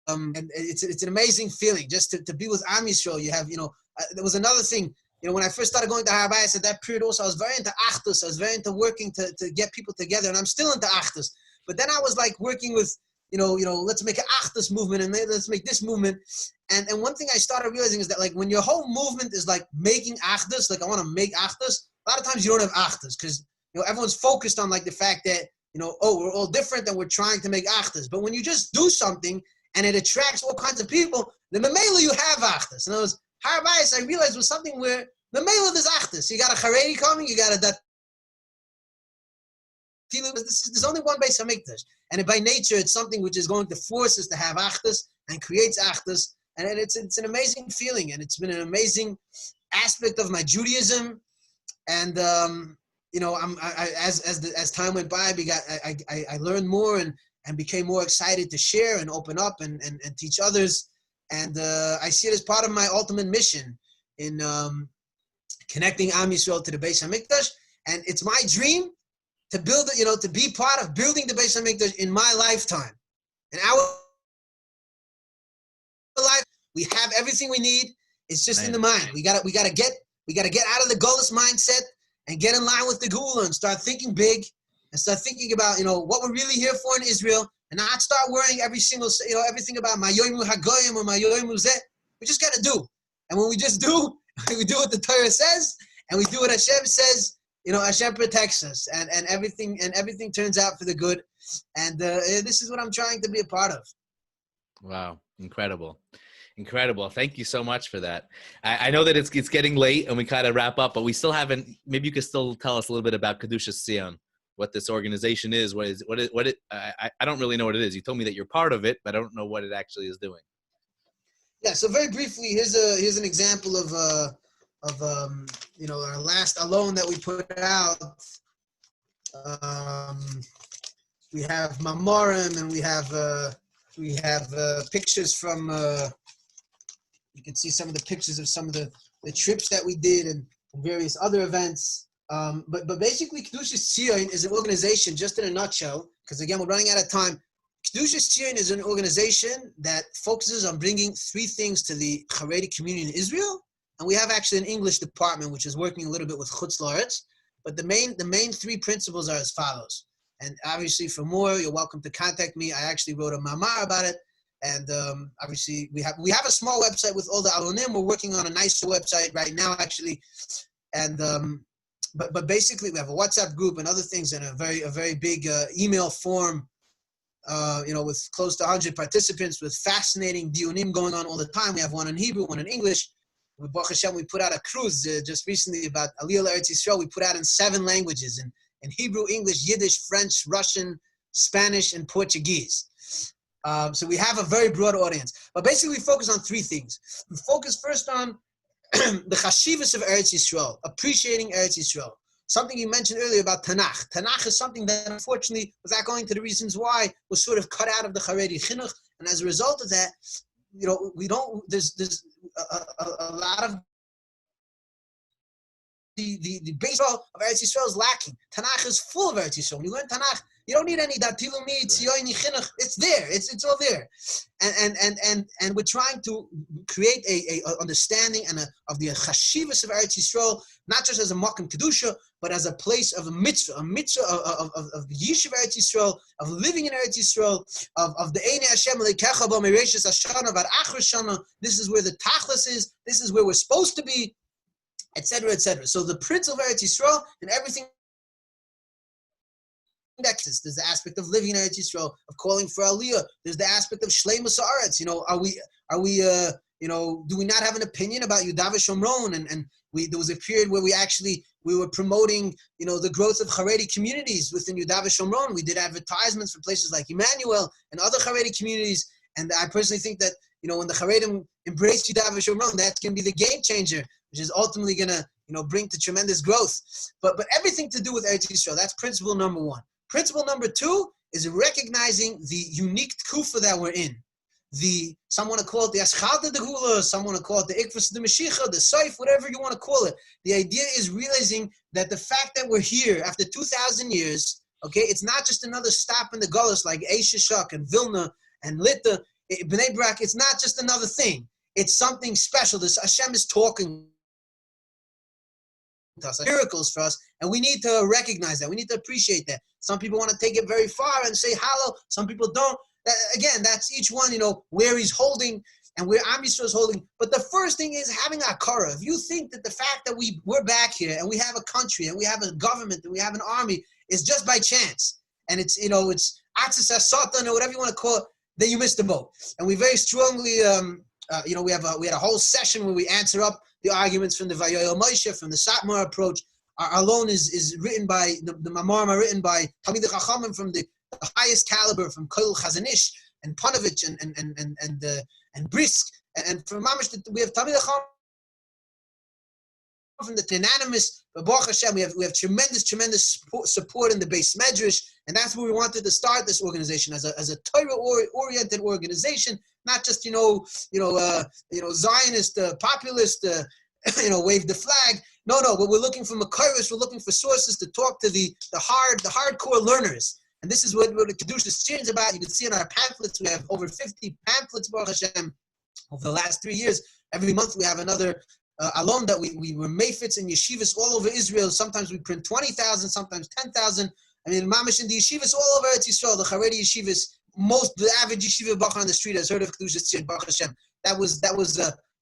it's an amazing feeling just to be with Am Yisrael. You have, there was another thing, when I first started going to Har Habayis at that period also, I was very into Achdus. I was very into working to get people together, and I'm still into Achdus. But then I was like working with, let's make an Achdus movement, and let's make this movement. And one thing I started realizing is that, like, when your whole movement is like making Achdus, like I want to make Achdus, a lot of times you don't have Achdus, because everyone's focused on like the fact that, we're all different and we're trying to make Achdus. But when you just do something and it attracts all kinds of people, then Memela you have Achdus. In other words, Har Habayis, I realized, was something where Memela there's Achdus. You got a Chareidi coming, you got a there's only one Beis HaMikdash. And by nature, it's something which is going to force us to have Achdus and creates Achdus. And it's an amazing feeling, and it's been an amazing aspect of my Judaism. And as time went by, I learned more and became more excited to share and open up and teach others. And I see it as part of my ultimate mission in connecting Am Yisrael to the Beis HaMikdash. And it's my dream to build, to be part of building the Beis HaMikdash in my lifetime. In our life, we have everything we need. It's just in the mind. We gotta get out of the goalless mindset and get in line with the geulah and start thinking big and start thinking about, what we're really here for in Israel, and not start worrying everything about my yoimu hagoyim or my yoimu zeh. We just gotta do. And when we just do, we do what the Torah says, and we do what Hashem says, Hashem protects us, and everything turns out for the good. And this is what I'm trying to be a part of. Wow, incredible. Thank you so much for that. I know that it's getting late and we kind of wrap up, but we still haven't. Maybe you could still tell us a little bit about Kdushas Tzion, what this organization is. I don't really know what it is. You told me that you're part of it, but I don't know what it actually is doing. Yeah. So very briefly, here's an example of our last alone that we put out. We have Mamorim, and we have pictures from. You can see some of the pictures of some of the trips that we did and various other events. But basically, Kdushas Tzion is an organization, just in a nutshell, because again, we're running out of time. Kdushas Tzion is an organization that focuses on bringing three things to the Chareidi community in Israel. And we have actually an English department, which is working a little bit with Chutz La'aretz. But the main three principles are as follows. And obviously, for more, you're welcome to contact me. I actually wrote a mamar about it. And obviously, we have a small website with all the alonim. We're working on a nicer website right now, actually. And but basically, we have a WhatsApp group and other things, and a very big email form. With close to 100 participants, with fascinating dionim going on all the time. We have one in Hebrew, one in English. With Baruch Hashem, we put out a cruise just recently about Aliyah Eretz Yisrael. We put out in 7 languages: in Hebrew, English, Yiddish, French, Russian, Spanish, and Portuguese. So we have a very broad audience. But basically, we focus on 3 things. We focus first on the Yeshivas of Eretz Yisrael, appreciating Eretz Yisrael. Something you mentioned earlier about Tanakh. Tanakh is something that, unfortunately, without going to the reasons why, was sort of cut out of the Chareidi chinuch. And as a result of that, there's a lot of the base of Eretz Yisrael is lacking. Tanakh is full of Eretz Yisrael. When you learn Tanakh, you don't need any datilumi, tziyoni, chinuch. It's there. It's all there. And we're trying to create a understanding of the chashivas of Eretz Yisrael, not just as a makom kedusha, but as a place of a mitzvah of the yishuv Eretz Yisrael, of living in Eretz Yisrael, of the Einei Hashem leikecha bo mereishis hashana vad achar shana. This is where the tachlis is. This is where we're supposed to be, etc., etc. So the principle of Eretz Yisrael and everything. There's the aspect of living in Eretz Yisrael, of calling for Aliyah. There's the aspect of Shleimus Haaretz. Do we not have an opinion about Yudav Shomron? And there was a period where we were promoting, the growth of Chareidi communities within Yudav Shomron. We did advertisements for places like Emmanuel and other Chareidi communities. And I personally think that, when the Chareidim embrace Yudav Shomron, that's going to be the game changer, which is ultimately going to, bring to tremendous growth. But everything to do with Eretz Yisrael, that's principle number 1. Principle number 2 is recognizing the unique tkufa that we're in. Some want to call it the Aschalta de geulah, some want to call it the Ikvus de Mashiach, the Seif, whatever you want to call it. The idea is realizing that the fact that we're here after 2,000 years, okay, it's not just another stop in the gullus like Eishashak and Vilna and Lita, Bnei Brak. It's not just another thing. It's something special. This Hashem is talking to us, miracles for us, and we need to recognize that. We need to appreciate that. Some people want to take it very far and say halal. Some people don't. Again, that's each one, where he's holding and where Am Yisrael is holding. But the first thing is having a akara. If you think that the fact that we're back here and we have a country and we have a government and we have an army is just by chance, and it's atzis asatan or whatever you want to call it, then you missed the boat. And we very strongly, we had a whole session where we answer up the arguments from the Vayoel Moshe, from the Satmar approach. Our alone is written by, the Mamarim are written by Talmidei Chachamim from the highest caliber, from Kollel Chazanish and Panovich and Brisk. And from Mamish, we have Talmidei Chachamim from the unanimous, but Baruch Hashem, we have tremendous support in the base medrash, and that's where we wanted to start this organization as a Torah-oriented organization, not just Zionist, populist, wave the flag. No, but we're looking for Makaris, we're looking for sources to talk to the hardcore learners. And this is what the Kdushas Tzion is about. You can see in our pamphlets, we have over 50 pamphlets, Baruch Hashem, over the last 3 years. Every month we have another alone that we were mayfits in yeshivas all over Israel. Sometimes we print 20,000, sometimes 10,000. I mean, mamish in the yeshivas all over Eretz Yisrael, the Chareidi yeshivas, the average yeshiva bachar on the street has heard of Kdushas Tzion, Baruch Hashem. That was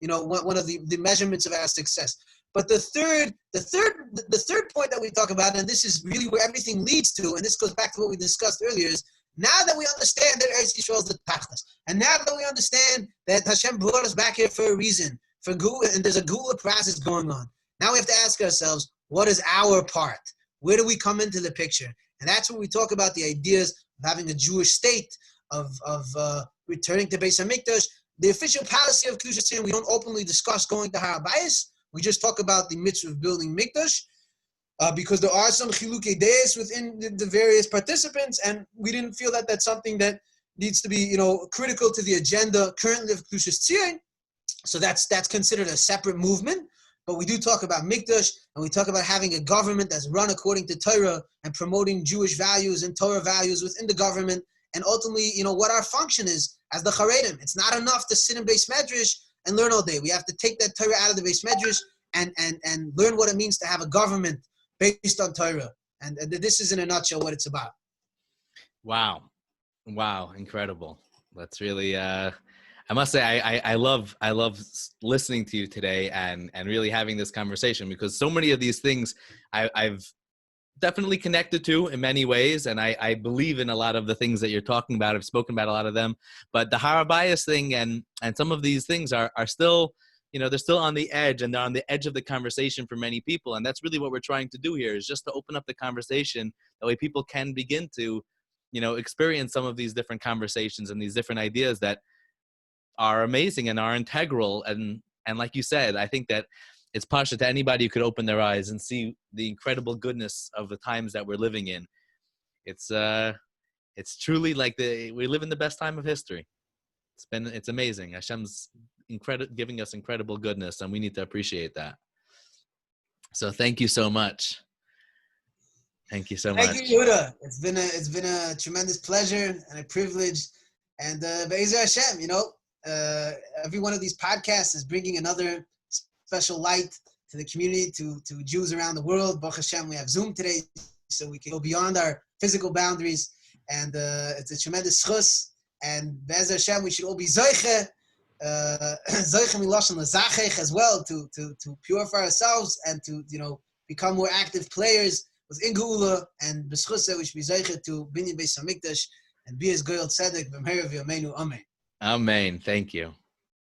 one of the measurements of our success. But the third point that we talk about, and this is really where everything leads to, and this goes back to what we discussed earlier, is now that we understand that Eretz Yisrael is the Tahars, and now that we understand that Hashem brought us back here for a reason, for geulah, and there's a geulah process going on. Now we have to ask ourselves, what is our part? Where do we come into the picture? And that's when we talk about the ideas of having a Jewish state, of returning to Beis HaMikdash. The official policy of Kdushas Tzion, we don't openly discuss going to Har Habayis. We just talk about the mitzvah of building Mikdash, because there are some chilukei deis within the various participants, and we didn't feel that that's something that needs to be, critical to the agenda currently of Kdushas Tzion. So that's considered a separate movement. But we do talk about Mikdash, and we talk about having a government that's run according to Torah and promoting Jewish values and Torah values within the government. And ultimately, what our function is as the Chareidim. It's not enough to sit in Beis Medrash and learn all day. We have to take that Torah out of the Beis Medrash and learn what it means to have a government based on Torah. And this is in a nutshell what it's about. Wow, incredible. That's really, I must say, I love listening to you today and really having this conversation, because so many of these things I've definitely connected to in many ways, and I believe in a lot of the things that you're talking about. I've spoken about a lot of them, but the Har Habayis thing and some of these things are still, they're still on the edge, and they're on the edge of the conversation for many people. And that's really what we're trying to do here, is just to open up the conversation. That way people can begin to, experience some of these different conversations and these different ideas that are amazing and are integral. And like you said, I think that it's pasha to anybody who could open their eyes and see the incredible goodness of the times that we're living in. It's truly like we live in the best time of history. It's amazing. Hashem's giving us incredible goodness, and we need to appreciate that. So thank you so much. Thank you so much. Thank you, Yehuda. It's been a tremendous pleasure and a privilege. And Be'ezer Hashem, every one of these podcasts is bringing another special light to the community, to Jews around the world. Baruch Hashem, we have Zoom today, so we can go beyond our physical boundaries. And it's a tremendous chus. And Be'ezer Hashem, we should all be zoiche miloshen l'zachech as well, to purify ourselves and to become more active players within geulah. And b'schus we should be zoiche to binyan Beis HaMikdash and be as goer tzedek b'mehera v'yameinu. Amen. Amen. Thank you.